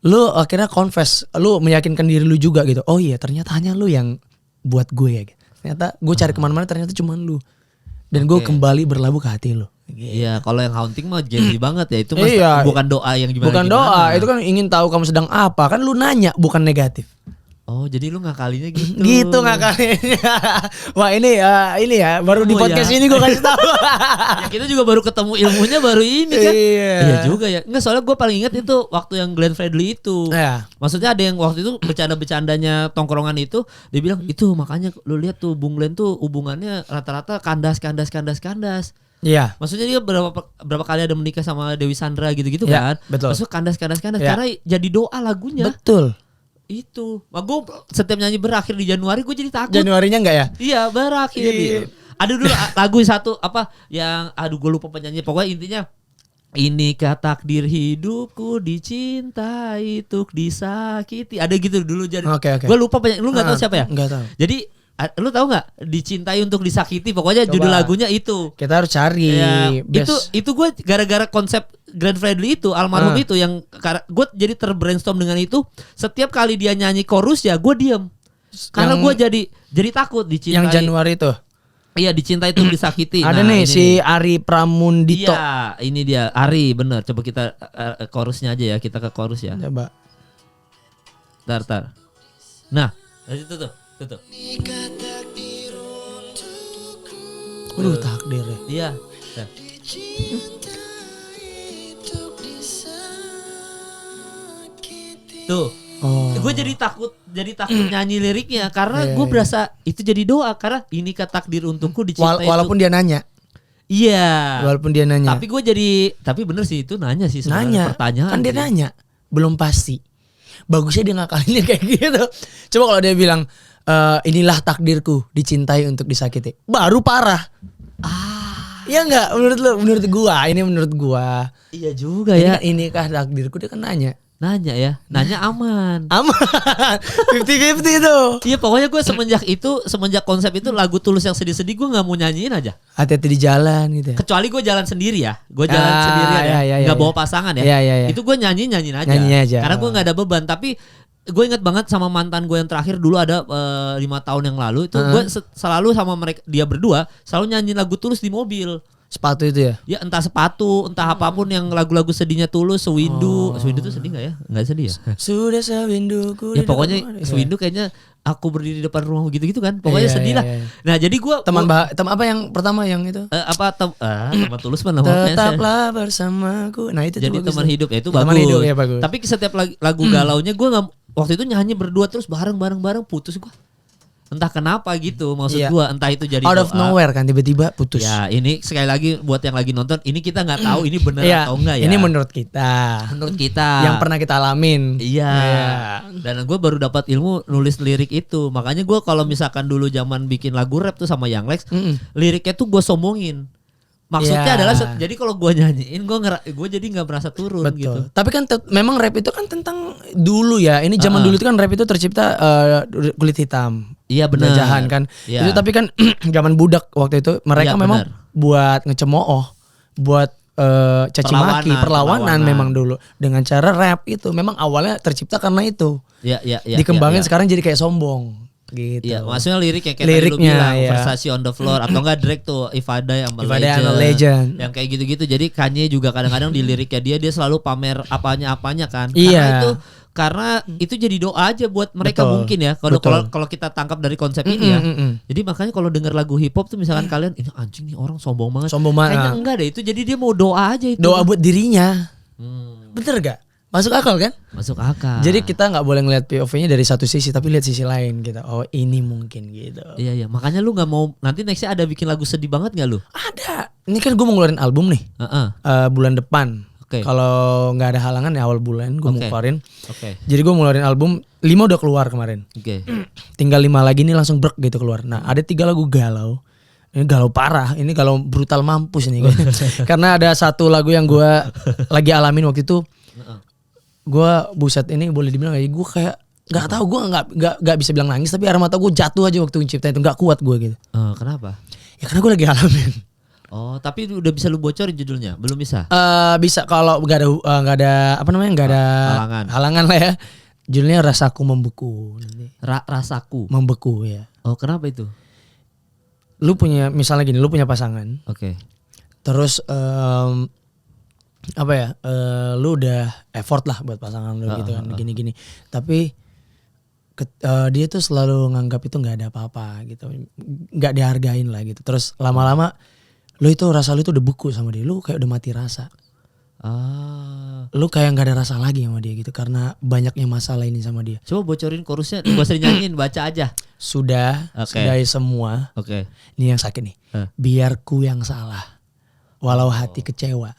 lu akhirnya confess, lu meyakinkan diri lu juga gitu. Oh iya ternyata hanya lu yang buat gue ya. Ternyata gue cari kemana-mana ternyata cuma lu. Dan gue kembali berlabuh ke hati lu. Iya, kalau yang haunting mah jadi banget ya. Itu bukan doa yang gimana. Bukan doa, itu kan ingin tahu kamu sedang apa. Kan lu nanya, bukan negatif. Oh, jadi lu ngakalinya gitu. Gitu ngakalinya. Wah, ini ya baru di podcast ini gue kasih tahu. Ya kita juga baru ketemu ilmunya baru ini kan. Iya juga ya. Enggak, soalnya gue paling ingat itu waktu yang Glenn Fredly itu. Maksudnya ada yang waktu itu bercanda-bercandanya tongkrongan itu, dia bilang itu makanya lu lihat tuh Bung Glenn tuh hubungannya rata-rata kandas. Iya. Maksudnya dia berapa kali ada menikah sama Dewi Sandra gitu-gitu kan. Betul. Maksudnya kandas karena jadi doa lagunya. Betul. Itu. Gue setiap nyanyi berakhir di Januari gue jadi takut. Januarinya enggak ya? Iya, berakhir dia. Ada dulu lagu satu apa yang gue lupa penyanyi. Pokoknya intinya inikah takdir hidupku dicintai tuk disakiti. Ada gitu dulu jadi. Okay. Gue lupa penyanyi. Lu enggak tahu siapa ya? Enggak tahu. Jadi lu tahu nggak dicintai untuk disakiti, pokoknya judul lagunya itu. Kita harus cari. Ya, itu gue gara-gara konsep Glenn Fredly itu almarhum itu yang gue jadi terbrainstorm dengan itu. Setiap kali dia nyanyi chorus ya gue diem karena gue jadi takut dicintai. Yang Januari itu. Iya, dicintai itu disakiti. Ada nih si Ari Pramundito. Iya, ini dia Ari, bener. Coba kita chorusnya aja ya, kita ke chorus ya. Coba. Tar. Nah, dari itu tuh. Takdir ya. Iya. Tuh. Gue jadi takut nyanyi liriknya karena gue berasa itu jadi doa karena ini takdir untukku dicintai. Walaupun dia nanya. Iya. Walaupun dia nanya. Tapi bener sih itu nanya sih sebenarnya. Pertanyaan. Kan dia nanya, belum pasti. Bagusnya dia ngakalinnya kayak gitu. Coba kalau dia bilang inilah takdirku dicintai untuk disakiti, baru parah. Ya enggak menurut gua iya juga ya. Inikah takdirku, dia kan nanya aman 50-50 itu. Iya, pokoknya gue semenjak konsep itu lagu Tulus yang sedih-sedih gue nggak mau nyanyiin aja. Hati-hati di jalan gitu ya. Kecuali gue jalan sendiri ya, nggak bawa pasangan ya. Itu gue nyanyiin aja. Karena gue nggak ada beban. Tapi gue ingat banget sama mantan gue yang terakhir dulu ada 5 tahun yang lalu itu gue selalu sama mereka, dia berdua selalu nyanyiin lagu Tulus di mobil. Sepatu itu ya? Ya entah sepatu, entah apapun yang lagu-lagu sedihnya Tulus, Sewindu. Sewindu tuh sedih gak ya? Enggak sedih ya? Sudah sewinduku. Ya pokoknya Sewindu kayaknya aku berdiri di depan rumah gitu-gitu kan. Pokoknya sedih lah. Nah jadi gue teman apa yang pertama yang itu? Teman Tulus mana namanya? Tetaplah bersamaku. Nah itu jadi teman hidup ya, itu bagus. Hidup, ya, bagus. Tapi setiap lagu galaunya gue nggak, waktu itu nyanyi berdua terus bareng putus gue. Entah kenapa gitu, maksud gua entah itu jadi out of nowhere kan tiba-tiba putus. Ya ini sekali lagi buat yang lagi nonton, ini kita nggak tahu ini benar atau enggak ya. Ini menurut kita yang pernah kita alamin. Iya. Dan gue baru dapat ilmu nulis lirik itu. Makanya gue kalau misalkan dulu zaman bikin lagu rap tuh sama Young Lex, liriknya tuh gue sombongin. Maksudnya adalah jadi kalau gue nyanyiin gue jadi nggak merasa turun. Betul. Gitu. Tapi kan memang rap itu kan tentang dulu ya. Ini zaman dulu itu kan rap itu tercipta kulit hitam. Iya benar. Penjajahan kan. Ya. Itu tapi kan zaman budak waktu itu mereka memang buat ngecemooh, buat caci maki, perlawanan memang dulu dengan cara rap itu. Memang awalnya tercipta karena itu. Iya. Dikembangin sekarang jadi kayak sombong. Gitu. Iya, maksudnya lirik yang kayak tadi lu bilang, Versace on the floor atau enggak Drake tuh If I Die I'm a Legend. Yang kayak gitu-gitu. Jadi Kanye juga kadang-kadang di liriknya dia selalu pamer apanya kan. Karena itu jadi doa aja buat mereka. Betul. Mungkin ya kalau kita tangkap dari konsep ini ya. Jadi makanya kalau denger lagu hip hop tuh misalkan kalian ini anjing nih orang sombong banget. Kayaknya enggak deh, itu jadi dia mau doa aja itu. Doa buat dirinya. Bener gak? Masuk akal kan? Masuk akal. Jadi kita nggak boleh ngeliat POV-nya dari satu sisi, tapi lihat sisi lain gitu. Oh ini mungkin gitu. Iya. Makanya lu nggak mau nanti nextnya ada bikin lagu sedih banget nggak lu? Ada. Ini kan gue mau ngeluarin album nih. Bulan depan. Kalau nggak ada halangan ya awal bulan gue mau keluarin. Jadi gue mau ngeluarin album 5 udah keluar kemarin. Tinggal 5 lagi nih langsung brek gitu keluar. Nah ada 3 lagu galau. Ini galau parah, ini galau brutal mampus nih. Karena ada satu lagu yang gue lagi alamin waktu itu. Gue buset ini boleh dibilang kayak gue kayak nggak tahu, gue nggak bisa bilang nangis, tapi air mata gue jatuh aja waktu mencipta itu, nggak kuat gue gitu. Kenapa? Ya karena gue lagi alamin. Oh, tapi udah bisa lu bocorin judulnya? Belum bisa? Bisa kalau nggak ada apa namanya, nggak ada halangan lah ya. Judulnya Rasaku Membeku. Rasaku Membeku ya. Oh, kenapa itu? Lu punya misalnya gini, lu punya pasangan. Terus apa ya, lu udah effort lah buat pasangan lu gitu kan, gini-gini. Tapi dia tuh selalu nganggap itu nggak ada apa-apa gitu, nggak dihargain lah gitu. Terus lama-lama rasa lu itu udah beku sama dia, lu kayak udah mati rasa. Lu kayak nggak ada rasa lagi sama dia gitu karena banyaknya masalah ini sama dia. Coba bocorin chorusnya, gak usah dinyanyiin, baca aja. Sudah semua. Ini yang sakit nih. Biar ku yang salah, walau hati kecewa.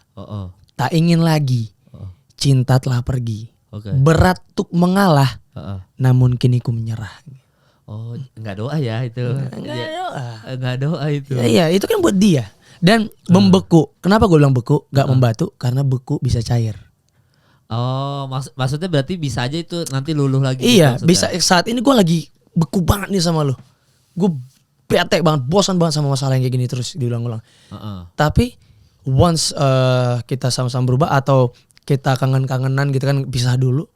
Tak ingin lagi, cinta telah pergi. Berat tuk mengalah, namun kini ku menyerah. Oh, nggak doa ya itu? Nggak doa itu. Iya, itu kan buat dia. Dan membeku. Kenapa gue bilang beku? Gak membatu karena beku bisa cair. Oh, maksudnya berarti bisa aja itu nanti luluh lagi. Iya, gitu, bisa. Saat ini gue lagi beku banget nih sama lu. Gue bete banget, bosan banget sama masalah yang kayak gini terus diulang-ulang. Tapi once kita sama-sama berubah atau kita kangen-kangenan gitu kan, pisah dulu,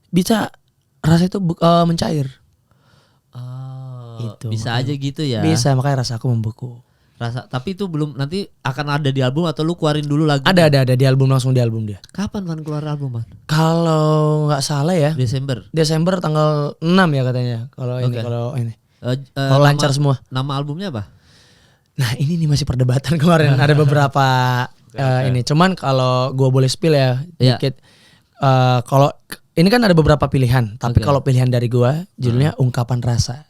bisa rasa itu mencair. Itu bisa aja gitu ya. Bisa, makanya rasa aku membeku. Tapi itu belum, nanti akan ada di album atau lu keluarin dulu lagu? Ada di album, langsung di album dia. Kapan Van keluar album, Man? Kalau nggak salah ya Desember tanggal 6 ya katanya. Kalau ini kalau lancar semua. Nama albumnya apa? Nah ini nih masih perdebatan kemarin. Ada beberapa ini. Cuman kalau gue boleh spill ya dikit. Kalau ini kan ada beberapa pilihan. Tapi kalau pilihan dari gue judulnya Ungkapan Rasa.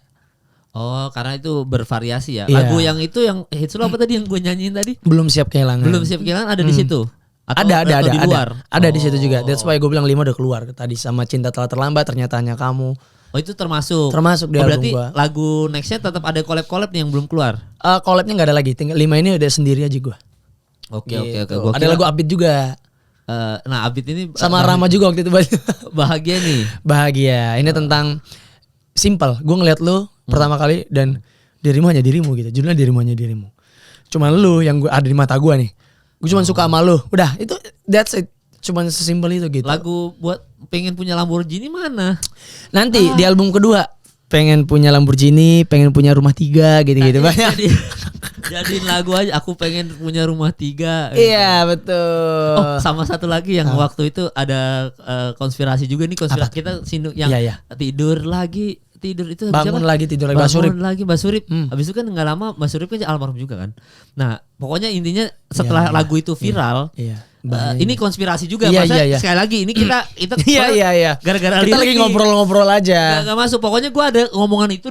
Oh, karena itu bervariasi ya. Lagu yang itu yang hits lo apa tadi yang gue nyanyiin tadi? Belum Siap Kehilangan. Ada di situ. Atau ada di luar? Ada di situ juga. That's why gue bilang 5 udah keluar tadi, sama Cinta Telah Terlambat, Ternyata Hanya Kamu. Oh, itu termasuk di album berarti gua. Lagu nextnya tetap ada collab nih yang belum keluar. Collabnya nggak ada lagi. Tinggal 5 ini udah sendiri aja gue. Oke. Ada lagu Abid juga. Nah, Abid ini sama Rama juga waktu itu. Bahagia nih. Bahagia. Ini tentang simple. Gue ngeliat lu pertama kali dan dirimu hanya dirimu gitu. Judulnya Dirimu Hanya Dirimu. Cuman lu yang gue ada di mata gue nih. Gue cuma suka sama lu. Udah, itu that's it. Cuman sesimpel itu gitu. Lagu buat pengen punya Lamborghini mana? Nanti di album kedua pengen punya Lamborghini, pengen punya rumah 3 gitu-gitu banyak. Jadiin lagu aja, aku pengen punya rumah 3. Iya betul. Oh, sama satu lagi yang waktu itu ada konspirasi juga nih, konspirasi kita yang tidur itu bangun lagi tidur lagi Basurip. Habis itu kan nggak lama Basurip kan almarhum juga kan. Nah pokoknya intinya setelah lagu itu viral, ini konspirasi juga. Sekali lagi ini kita gara-gara kita lagi ngobrol-ngobrol aja. Gak masuk. Pokoknya gue ada ngomongan itu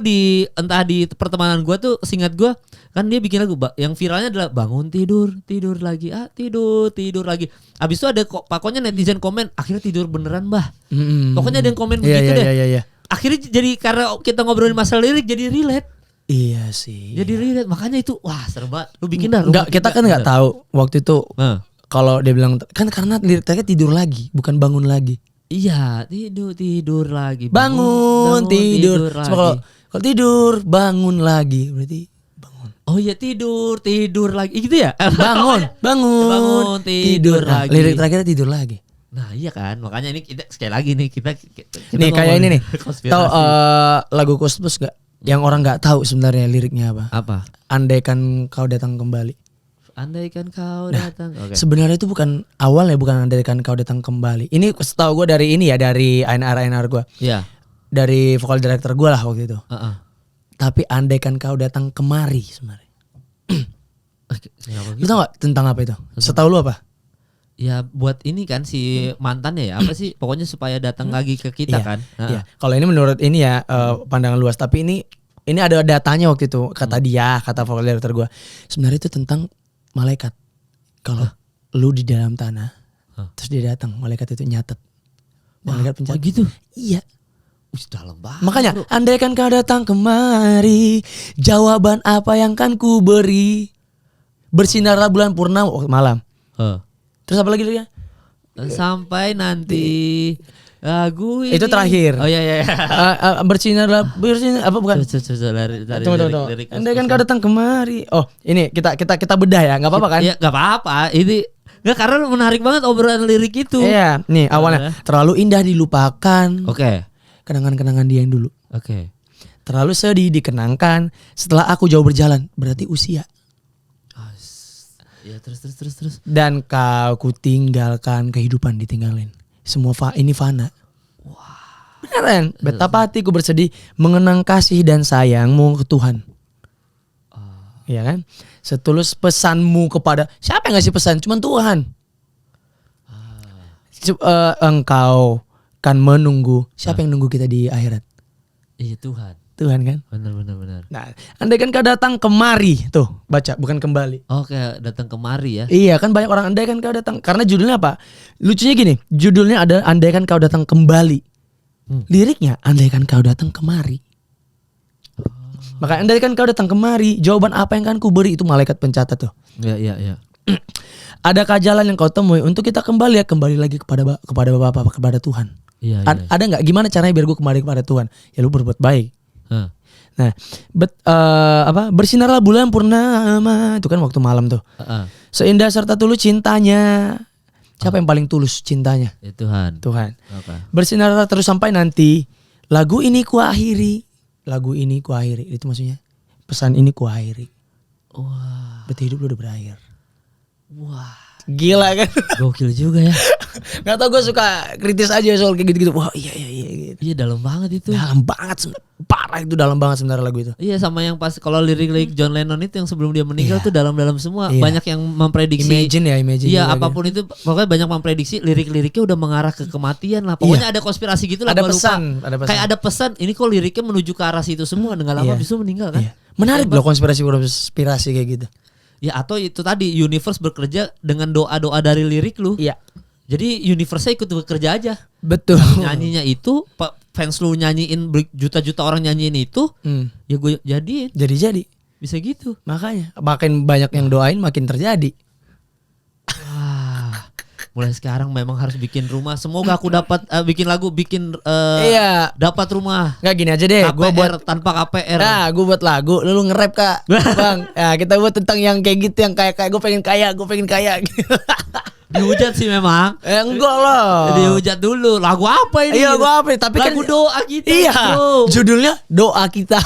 entah di pertemanan gue tuh, seingat gue kan dia bikin lagu yang viralnya adalah bangun tidur lagi, tidur lagi. Abis itu ada pokoknya netizen komen, akhirnya tidur beneran Mbah. Pokoknya ada yang komen begitu deh. Akhirnya jadi karena kita ngobrolin masalah lirik jadi relate. Iya sih. Jadi relate, makanya itu wah serem banget. Lu bikin dah. Enggak, kita kan enggak tahu waktu itu. Kalau dia bilang kan karena liriknya tidur lagi, bukan bangun lagi. Iya, tidur lagi. Bangun tidur lagi. Kalau tidur bangun lagi berarti bangun. Oh iya, tidur lagi. Gitu ya? Bangun tidur lagi. Lirik terakhirnya tidur lagi. Nah iya kan, makanya ini kita sekali lagi nih kita nih kayak ini nih. Tahu lagu Kustus gak? Yang orang nggak tahu sebenarnya liriknya apa? Andaikan kau datang kembali. Andaikan kau datang. Sebenarnya itu bukan awalnya, bukan andaikan kau datang kembali. Ini setahu gue dari ini ya, dari ANR gue. Iya. Dari vokal director gue lah waktu itu. Tapi andaikan kau datang kemari sebenarnya. Lu tau gak tentang apa itu? Setahu lu apa? Ya buat ini kan si mantannya ya, apa sih? Pokoknya supaya datang lagi ke kita kan. Iya. Kalau ini menurut ini ya pandangan luas, tapi ini ada datanya waktu itu, kata dia, kata vokal director gue. Sebenarnya itu tentang malaikat. Kalau lu di dalam tanah, terus dia datang, malaikat itu nyatet. Malaikat pencatat. Gitu. Iya. Dalam banget. Makanya, andaikan kau datang kemari, jawaban apa yang kan ku beri? Bersinarlah bulan purnama malam. Terus apa lagi dia? Sampai nanti lagu ini. Itu terakhir. Oh iya. Bersinar apa bukan? Tunggu. Andaikan kau datang kemari. Oh, ini kita bedah ya, enggak apa-apa kan? Iya, enggak apa-apa. Ini enggak, karena menarik banget obrolan lirik itu. Iya, nih awalnya terlalu indah dilupakan. Oke. Kenangan-kenangan dia yang dulu. Oke. Terlalu sedih dikenangkan setelah aku jauh berjalan, berarti usia. Ya terus. Dan kau ku tinggalkan, kehidupan ditinggalin. Semua ini fana. Wah. Beneran. Betapa hatiku bersedih mengenang kasih dan sayangmu ke Tuhan. Iya kan? Setulus pesanmu kepada siapa yang ngasih pesan? Cuman Tuhan. Engkau kan menunggu. Siapa yang nunggu kita di akhirat? Iya Tuhan. Tuhan kan? Benar. Nah, andai kan kau datang kemari, tuh baca bukan kembali. Oh kayak datang kemari ya? Iya kan banyak orang andai kan kau datang. Karena judulnya apa? Lucunya gini, judulnya ada andai kan kau datang kembali. Liriknya andai kan kau datang kemari. Maka andai kan kau datang kemari, jawaban apa yang kan ku beri itu malaikat pencatat tuh. Iya. Adakah jalan yang kau temui untuk kita kembali lagi kepada Bapa, kepada Tuhan? Iya. Ada nggak gimana caranya biar gue kembali kepada Tuhan? Ya lu berbuat baik. Nah, bersinarlah bulan purnama itu kan waktu malam tuh. Seindah serta tulus cintanya. Siapa yang paling tulus cintanya? Ya, Tuhan. Okay. Bersinarlah terus sampai nanti lagu ini kuakhiri. Itu maksudnya pesan ini kuakhiri. Wah. Berarti hidup lu udah berakhir. Wah. Gila kan? Gokil juga ya. Gak tau, gue suka kritis aja soal kayak gitu-gitu. Wah iya gitu. Iya dalam banget itu. Dalam banget, parah itu, dalam banget sebenarnya lagu itu. Iya sama yang pas kalau lirik-lirik John Lennon itu yang sebelum dia meninggal tuh dalam-dalam semua. Banyak yang memprediksi. Imagine. Iya apapun itu pokoknya banyak memprediksi lirik-liriknya udah mengarah ke kematian lah. Pokoknya ada konspirasi gitu lah. Ada pesan. Kayak ada pesan. Ini kok liriknya menuju ke arah situ semua. Nggak lama bisa meninggal kan. Menarik loh konspirasi kayak gitu. Ya atau itu tadi universe bekerja dengan doa-doa dari lirik lu. Iya. Jadi universe-nya ikut bekerja aja. Betul. Nyanyinya itu fans lu nyanyiin juta-juta orang nyanyiin itu, ya gue jadiin. Jadi. Bisa gitu. Makanya makin banyak yang doain makin terjadi. Mulai sekarang memang harus bikin rumah. Semoga aku dapat bikin lagu, dapat rumah. Nggak gini aja deh, gue buat tanpa KPR. Nah, gue buat lagu, lu nge-rap Kak, Bang. Ya kita buat tentang yang kayak gitu, yang kayak gue pengen kaya. Dihujat sih memang. Enggak lah. Dihujat dulu. Lagu apa ini? Iya, lagu apa? Tapi lagu kan doa kita. Iya. Bro. Judulnya doa kita.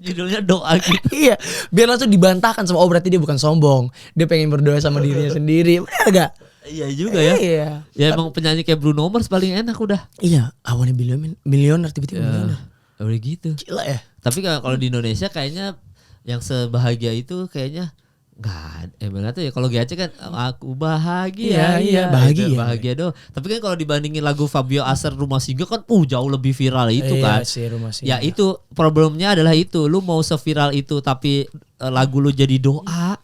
Judulnya doa gitu. Iya, biar langsung dibantahkan sama berarti dia bukan sombong. Dia pengen berdoa sama dirinya sendiri. Benar gak? Iya juga ya. Iya. Ya emang penyanyi kayak Bruno Mars paling enak udah. Iya, I wanna be millionaire tiba-tiba millionaire. Udah gitu. Gila ya. Tapi kalau di Indonesia kayaknya yang sebahagia itu kayaknya enggak tuh ya. Kalau GAC kan aku bahagia. Iya, bahagia dong. Tapi kan kalau dibandingin lagu Fabio Asar Rumah Singa kan jauh lebih viral itu kan. Sih, Rumah Singa. Ya itu problemnya adalah itu. Lu mau seviral itu tapi lagu lu jadi doa,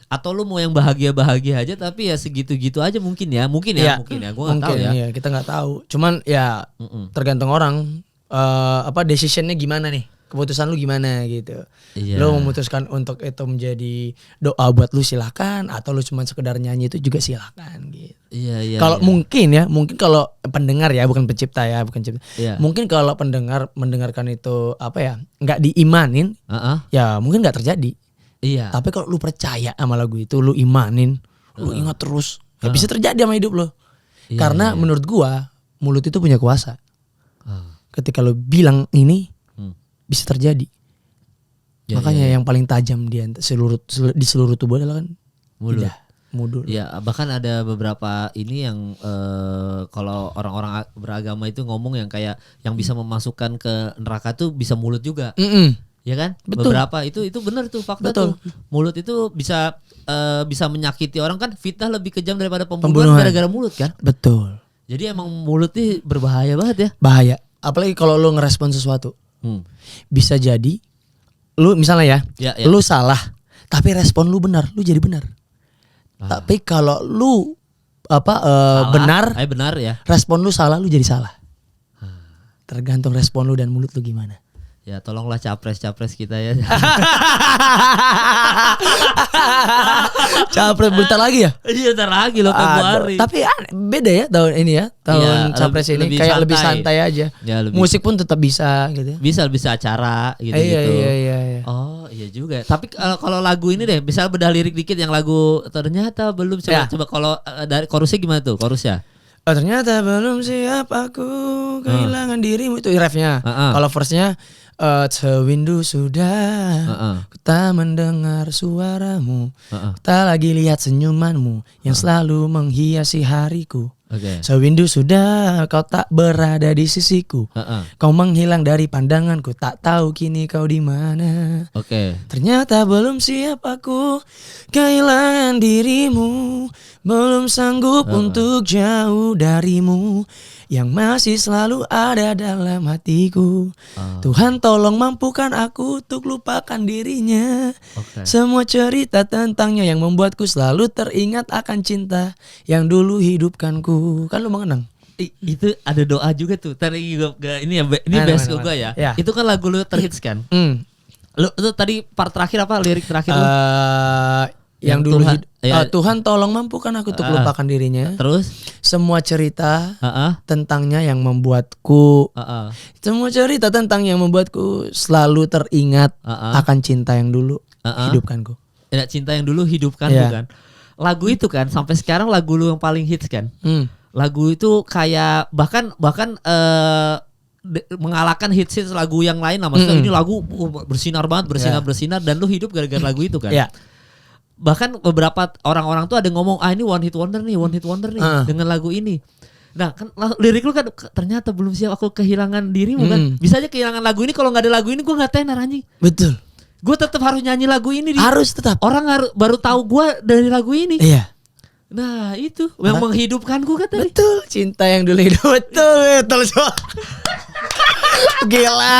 atau lu mau yang bahagia aja tapi ya segitu-gitu aja mungkin ya. Mungkin ya. Gua enggak tahu ya. Iya, kita enggak tahu. Cuman ya tergantung orang decisionnya gimana nih. Keputusan lu gimana gitu. Iya. Lu memutuskan untuk itu menjadi doa buat lu silakan, atau lu cuma sekedar nyanyi itu juga silakan gitu. Iya. Kalau mungkin kalau pendengar ya, bukan pencipta ya, bukan cipta. Iya. Mungkin kalau pendengar mendengarkan itu nggak diimanin, ya mungkin nggak terjadi. Iya. Tapi kalau lu percaya sama lagu itu, lu imanin, lu ingat terus, nggak bisa terjadi sama hidup lu. Iya, karena menurut gua mulut itu punya kuasa. Ketika lu bilang ini bisa terjadi. Makanya yang paling tajam di seluruh tubuh adalah kan mulut. Ya bahkan ada beberapa ini yang kalau orang-orang beragama itu ngomong yang kayak yang bisa memasukkan ke neraka tuh bisa mulut juga. Ya kan? Betul. Beberapa itu benar tuh fakta. Betul. Tuh. Mulut itu bisa menyakiti orang kan. Fitnah lebih kejam daripada pembunuhan gara-gara mulut kan? Betul. Jadi emang mulut ini berbahaya banget ya. Bahaya. Apalagi kalau lu ngerespon sesuatu. Bisa jadi lu misalnya ya. Lu salah tapi respon lu benar, lu jadi benar. Tapi kalau lu benar ya. Respon lu salah, lu jadi salah. Tergantung respon lu dan mulut lu gimana. Ya tolonglah capres kita ya. Capres bentar lagi ya? Iya bentar lagi loh Februari. Tapi beda ya tahun ini ya. Tahun capres ini kayak lebih santai aja. Ya, musik pun tetap bisa gitu. Bisa acara gitu. Iya. Oh iya juga. Tapi kalau lagu ini deh, misal bedah lirik dikit yang lagu ternyata belum coba kalau dari chorusnya gimana tuh chorusnya? Ternyata belum siap aku kehilangan dirimu, itu refnya. Kalau verse-nya sewindu sudah ku tak mendengar suaramu, tak lagi lihat senyumanmu yang selalu menghiasi hariku. Sewindu sudah kau tak berada di sisiku. Kau menghilang dari pandanganku, tak tahu kini kau di mana. Ternyata belum siap aku kehilangan dirimu, belum sanggup untuk jauh darimu, yang masih selalu ada dalam hatiku. Tuhan tolong mampukan aku untuk lupakan dirinya. Semua cerita tentangnya yang membuatku selalu teringat akan cinta yang dulu hidupkanku. Kan lu mengenang? Itu ada doa juga tuh. Tadi ini ya, ini best gue ya. Itu kan lagu lu terhits kan? Lu itu tadi part terakhir apa, lirik terakhir lu? Yang dulu Tuhan tolong mampukan aku untuk lupakan dirinya. Terus semua cerita tentangnya yang membuatku semua cerita tentang yang membuatku selalu teringat akan cinta yang dulu hidupkanku. Ya, cinta yang dulu hidupkanku kan. Lagu itu kan sampai sekarang lagu lu yang paling hits kan. Lagu itu kayak bahkan mengalahkan hits lagu yang lain lah. Maksudnya ini lagu bersinar banget, bersinar dan lu hidup gara-gara lagu itu kan. Bahkan beberapa orang-orang tuh ada ngomong ini one hit wonder nih dengan lagu ini. Nah kan lirik lu kan ternyata belum siap aku kehilangan dirimu kan. Bisa aja kehilangan lagu ini, kalau nggak ada lagu ini gue nggak tenar anjing. Betul. Gue tetap harus nyanyi lagu ini. Harus tetap. Orang baru tahu gue dari lagu ini. Iya. Nah itu yang menghidupkanku kan tadi. Betul. Cinta yang dulu hidup. Betul. Gila.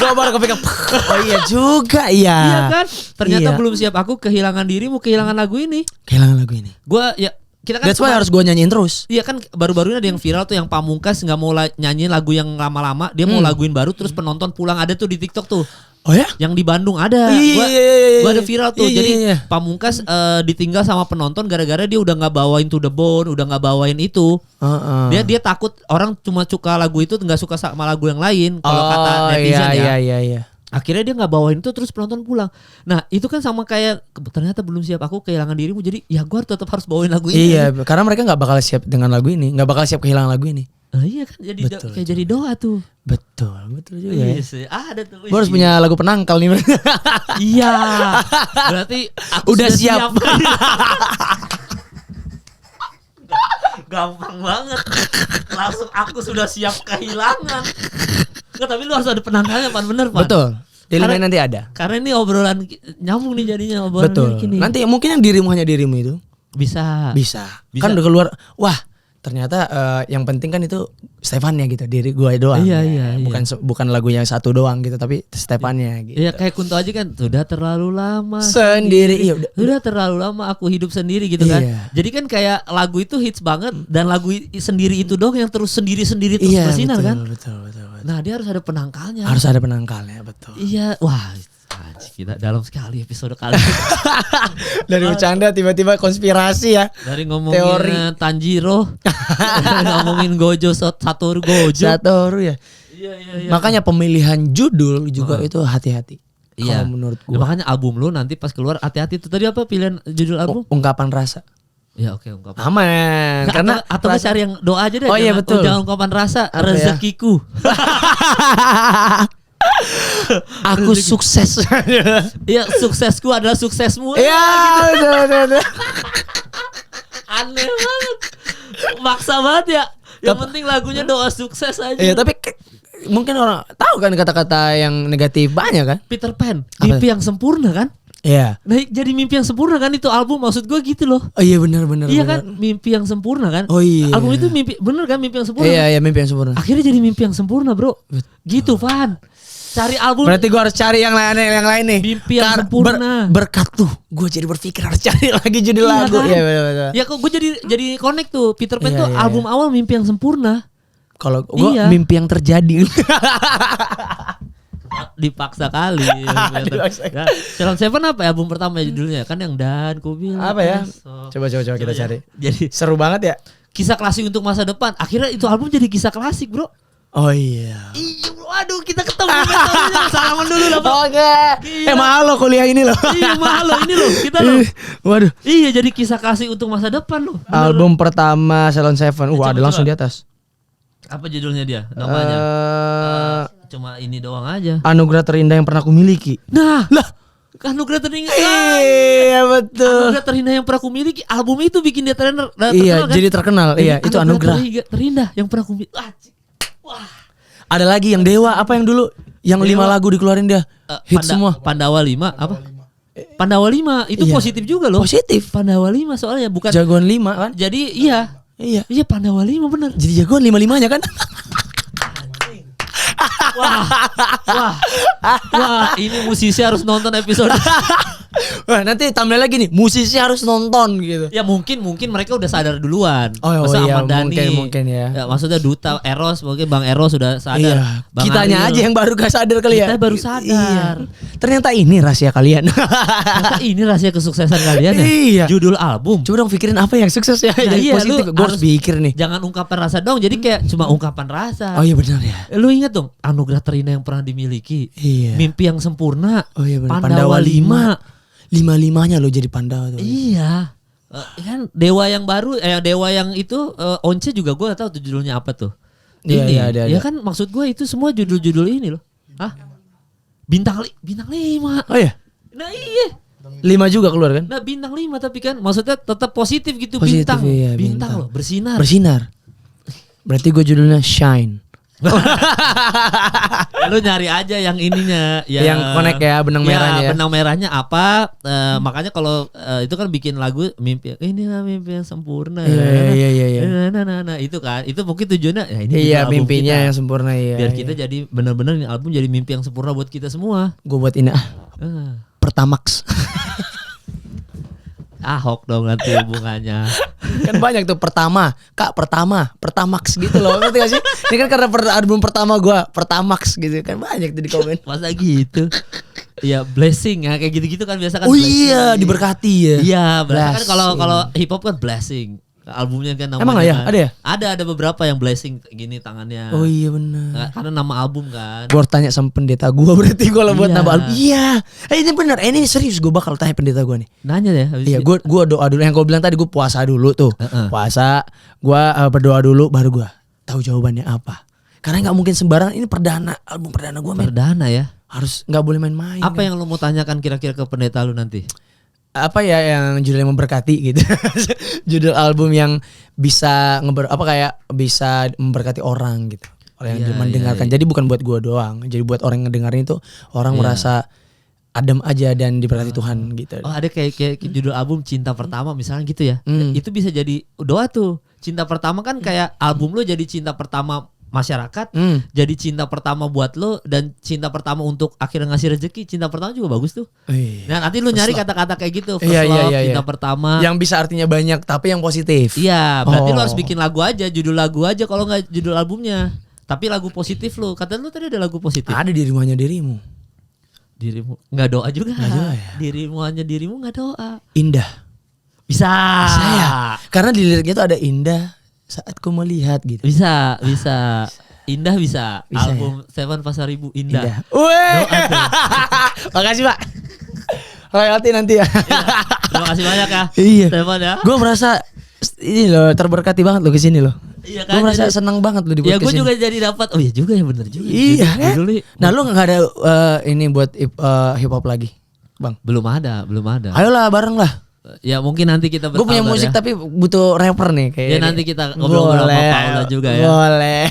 Gue baru kepikiran. Oh iya juga ya. Iya kan. Ternyata belum siap aku kehilangan dirimu, kehilangan lagu ini. Gue ya kita kan. That's why harus gue nyanyiin terus. Iya kan baru-baru ini ada yang viral tuh yang Pamungkas nggak mau nyanyiin lagu yang lama-lama, dia mau laguin baru terus penonton pulang, ada tuh di TikTok tuh. Oh ya? Yang di Bandung ada. Gua ada viral tuh. Jadi Pamungkas ditinggal sama penonton gara-gara dia udah nggak bawain To The Bone, udah nggak bawain itu. Dia takut orang cuma suka lagu itu, nggak suka sama lagu yang lain. Kalau kata netizen ya. Akhirnya dia nggak bawain itu, terus penonton pulang. Nah itu kan sama kayak ternyata belum siap aku kehilangan dirimu. Jadi ya gue tetap harus bawain lagu ini. Iya, karena mereka nggak bakal siap dengan lagu ini, nggak bakal siap kehilangan lagu ini. Iya kan, jadi kayak jadi doa tuh. Betul juga. Iya sih. Ada tuh. Gue harus punya lagu penangkal nih. Iya. Berarti aku udah siap. Gampang banget. Langsung aku sudah siap kehilangan. Nggak, tapi lu harus ada penangkalnya, Pan, bener Pan. Betul. Di nanti ada. Karena ini obrolan nyambung nih jadinya obrolan. Betul. Gini. Nanti mungkin yang dirimu hanya dirimu itu. Bisa. Kan udah keluar. Wah. Ternyata yang penting kan itu Stefannya gitu, diri gue doang. Iya. Bukan lagunya satu doang gitu, tapi Stefannya gitu. Iya, kayak Kunto Aji kan sudah terlalu lama sendiri. Iya, sudah terlalu lama aku hidup sendiri gitu kan. Jadi kan kayak lagu itu hits banget dan lagu sendiri itu dong yang terus sendiri terus bersinar kan. Betul. Nah, dia harus ada penangkalnya. Betul. Iya, wah. Kita dalam sekali episode kali ini. Dari bercanda tiba-tiba konspirasi ya. Dari ngomongin teori Tanjiro, ngomongin Gojo Satoru ya. Iya. Makanya pemilihan judul juga itu hati-hati. Iya. Kalau menurut gua. Makanya album lu nanti pas keluar hati-hati. Itu tadi apa pilihan judul album? Ungkapan rasa. Ya oke, ungkapan. Aman. Karena atau cari yang doa aja deh. Oh iya betul. Jangan ungkapan rasa, rezekiku. Aku sukses. Iya, suksesku adalah suksesmu. Iya, betul. Aneh banget. Maksa banget ya. Yang penting lagunya doa sukses aja. Iya, tapi mungkin orang tahu kan kata-kata yang negatif banyak kan. Peter Pan, mimpi yang sempurna kan? Iya. Nah, jadi mimpi yang sempurna kan itu album, maksud gue gitu loh. Oh iya benar. Iya kan, mimpi yang sempurna kan. Oh iya. Album itu mimpi yang sempurna. Iya, mimpi yang sempurna. Akhirnya jadi mimpi yang sempurna, bro. Betul. Gitu, Van. Cari album. Berarti gue harus cari yang lain nih. Mimpi yang sempurna. Berkat tuh, gue jadi berpikir harus cari lagi judul lagu. Kan? Iya betul. Ya kok gue jadi connect tuh. Peter Pan tuh album awal mimpi yang sempurna. Kalau gue mimpi yang terjadi. Dipaksa kali. Salon Seven apa ya album pertama judulnya? Kan yang Dan ku bilang. Apa ya? Coba kita cari. Jadi seru banget ya. Kisah klasik untuk masa depan. Akhirnya itu album jadi kisah klasik, bro. Oh iya. Waduh, kita ketemu. Salaman dulu lah, Pak. Oke. Mahal loh kuliah ini loh. Iya, mahal loh ini loh. Kita loh. Waduh. Iya, jadi kisah kasih untuk masa depan loh. Album pertama Salon Seven. Ada langsung di atas. Apa judulnya dia? Namanya? Cuma ini doang aja. Anugerah terindah yang pernah aku miliki. Nah, Anugerah terindah. Iya betul. Anugerah terindah yang pernah aku miliki. Album itu bikin dia terkenal. Iya, kan? jadi terkenal. Iya, itu anugerah terindah yang pernah aku miliki. Wah. Ada lagi yang Dewa, apa yang dulu? Yang Dewa. 5 lagu dikeluarin dia. Hit semua. Pandawa 5 apa? Pandawa 5 itu iya. Positif juga loh. Positif. Pandawa 5 soalnya bukan Jagoan 5 kan? Jadi iya. Iya Pandawa 5 bener. Jadi jagoan 5-5-nya kan? Wah, ini musisi harus nonton episode. Wah, nanti thumbnail lagi nih, musisi harus nonton gitu. Ya mungkin mereka udah sadar duluan. Masa iya, Ahmad Dhani mungkin ya. Maksudnya Duta Eros, mungkin Bang Eros sudah sadar. Iya. Bang Kitanya Ariel aja yang baru gak sadar kali ya. Kita baru sadar. Iya. Ternyata ini rahasia kalian. Ternyata ini rahasia kesuksesan kalian ya. Iya. Judul album. Coba dong pikirin apa yang sukses ya. Nah, iya, positif. Gue harus pikir nih. Jangan ungkapan rasa dong. Jadi kayak cuma ungkapan rasa. Oh iya benar ya. Lu ingat dong anugerah terindah yang pernah dimiliki. Iya. Mimpi yang sempurna. Oh iya benar. Pandawa 5. 5-5-nya lo jadi Pandawa tuh. Iya. Kan Dewa yang baru Dewa yang itu Once juga gue gak tahu tuh judulnya apa tuh. Iya, ini ada. Ya kan maksud gue itu semua judul-judul ini loh. Hah? Bintang 5. Oh iya. Nah iya. 5 juga keluar kan? Nah bintang 5 tapi kan maksudnya tetap positif gitu. Positif, bintang. Iya, bintang loh bersinar. Bersinar. Berarti gue judulnya Shine. Lu nyari aja yang ininya yang connect ya benang merahnya ya. Benang merahnya apa makanya kalau itu kan bikin lagu mimpi inilah mimpi yang sempurna. Iya. Nah itu kan itu mungkin tujuannya ya ini iya mimpinya kita. Yang sempurna ya. Biar kita jadi benar-benar ini album jadi mimpi yang sempurna buat kita semua. Gue buat ini Pertamax. Ahok dong nanti hubungannya. Kan banyak tuh Pertamax gitu loh. Ngerti gak sih? Ini kan karena album pertama gue Pertamax gitu kan banyak tuh di komen. Masa gitu. Ya blessing ya kayak gitu-gitu kan biasa kan. Oh blessing. Iya diberkati ya. Iya kan kalau hip hop kan blessing. Albumnya kan namanya. Emang ya? Kan. Ada ya? Ada beberapa yang blessing gini tangannya. Oh iya benar. Karena nama album kan. Gue harus tanya sama pendeta gue berarti kalau buat nama album. Iya. Ini benar. Ini serius gue bakal tanya pendeta gue nih. Nanya ya. Iya gue doa dulu. Yang gue bilang tadi gue puasa dulu tuh. Puasa. Gue berdoa dulu baru gue tahu jawabannya apa. Karena nggak mungkin sembarangan. Ini album perdana gue. Perdana ya. Harus nggak boleh main-main. Apa yang lo mau tanyakan kira-kira ke pendeta lu nanti? Apa ya yang judulnya memberkati gitu. Judul album yang bisa bisa memberkati orang gitu. Orang yang mendengarkan. Jadi bukan buat gua doang. Jadi buat orang yang ngedengerin itu orang merasa adem aja dan diberkati Tuhan gitu. Oh, ada kayak judul album Cinta Pertama misalnya gitu ya. Itu bisa jadi doa tuh. Cinta pertama kan kayak album lo jadi cinta pertama masyarakat, jadi cinta pertama buat lo dan cinta pertama untuk akhirnya ngasih rezeki. Cinta pertama juga bagus tuh. Nah nanti lu nyari kata-kata kayak gitu. First love, cinta pertama. Yang bisa artinya banyak tapi yang positif. Iya, berarti lo harus bikin lagu aja, judul lagu aja kalau nggak judul albumnya. Tapi lagu positif lo. Kata lu tadi ada lagu positif. Ada di rumahnya dirimu. Dirimu nggak doa juga. Nggak doa ya. Dirimu hanya dirimu nggak doa. Indah. Bisa ya. Karena di liriknya tuh ada indah saat ku melihat gitu. Bisa. Indah bisa album ya? Seven Pasaribu Indah. Weh. Makasih Pak. Royalti nanti ya. Terima kasih banyak ya. Iya. Seven ya. Gue merasa ini loh terberkati banget lo kesini loh. Iya kan. Gue merasa senang banget lo dibuat kesini. Ya gue juga jadi dapat. Oh iya juga ya bener juga. Iya kan. Nah lo nggak ada ini buat hip hop lagi, Bang? Belum ada. Ayolah bareng lah. Ya mungkin nanti kita gue punya musik tapi butuh rapper nih kayaknya. Ya nanti kita ngobrol sama Paula juga ya. Boleh.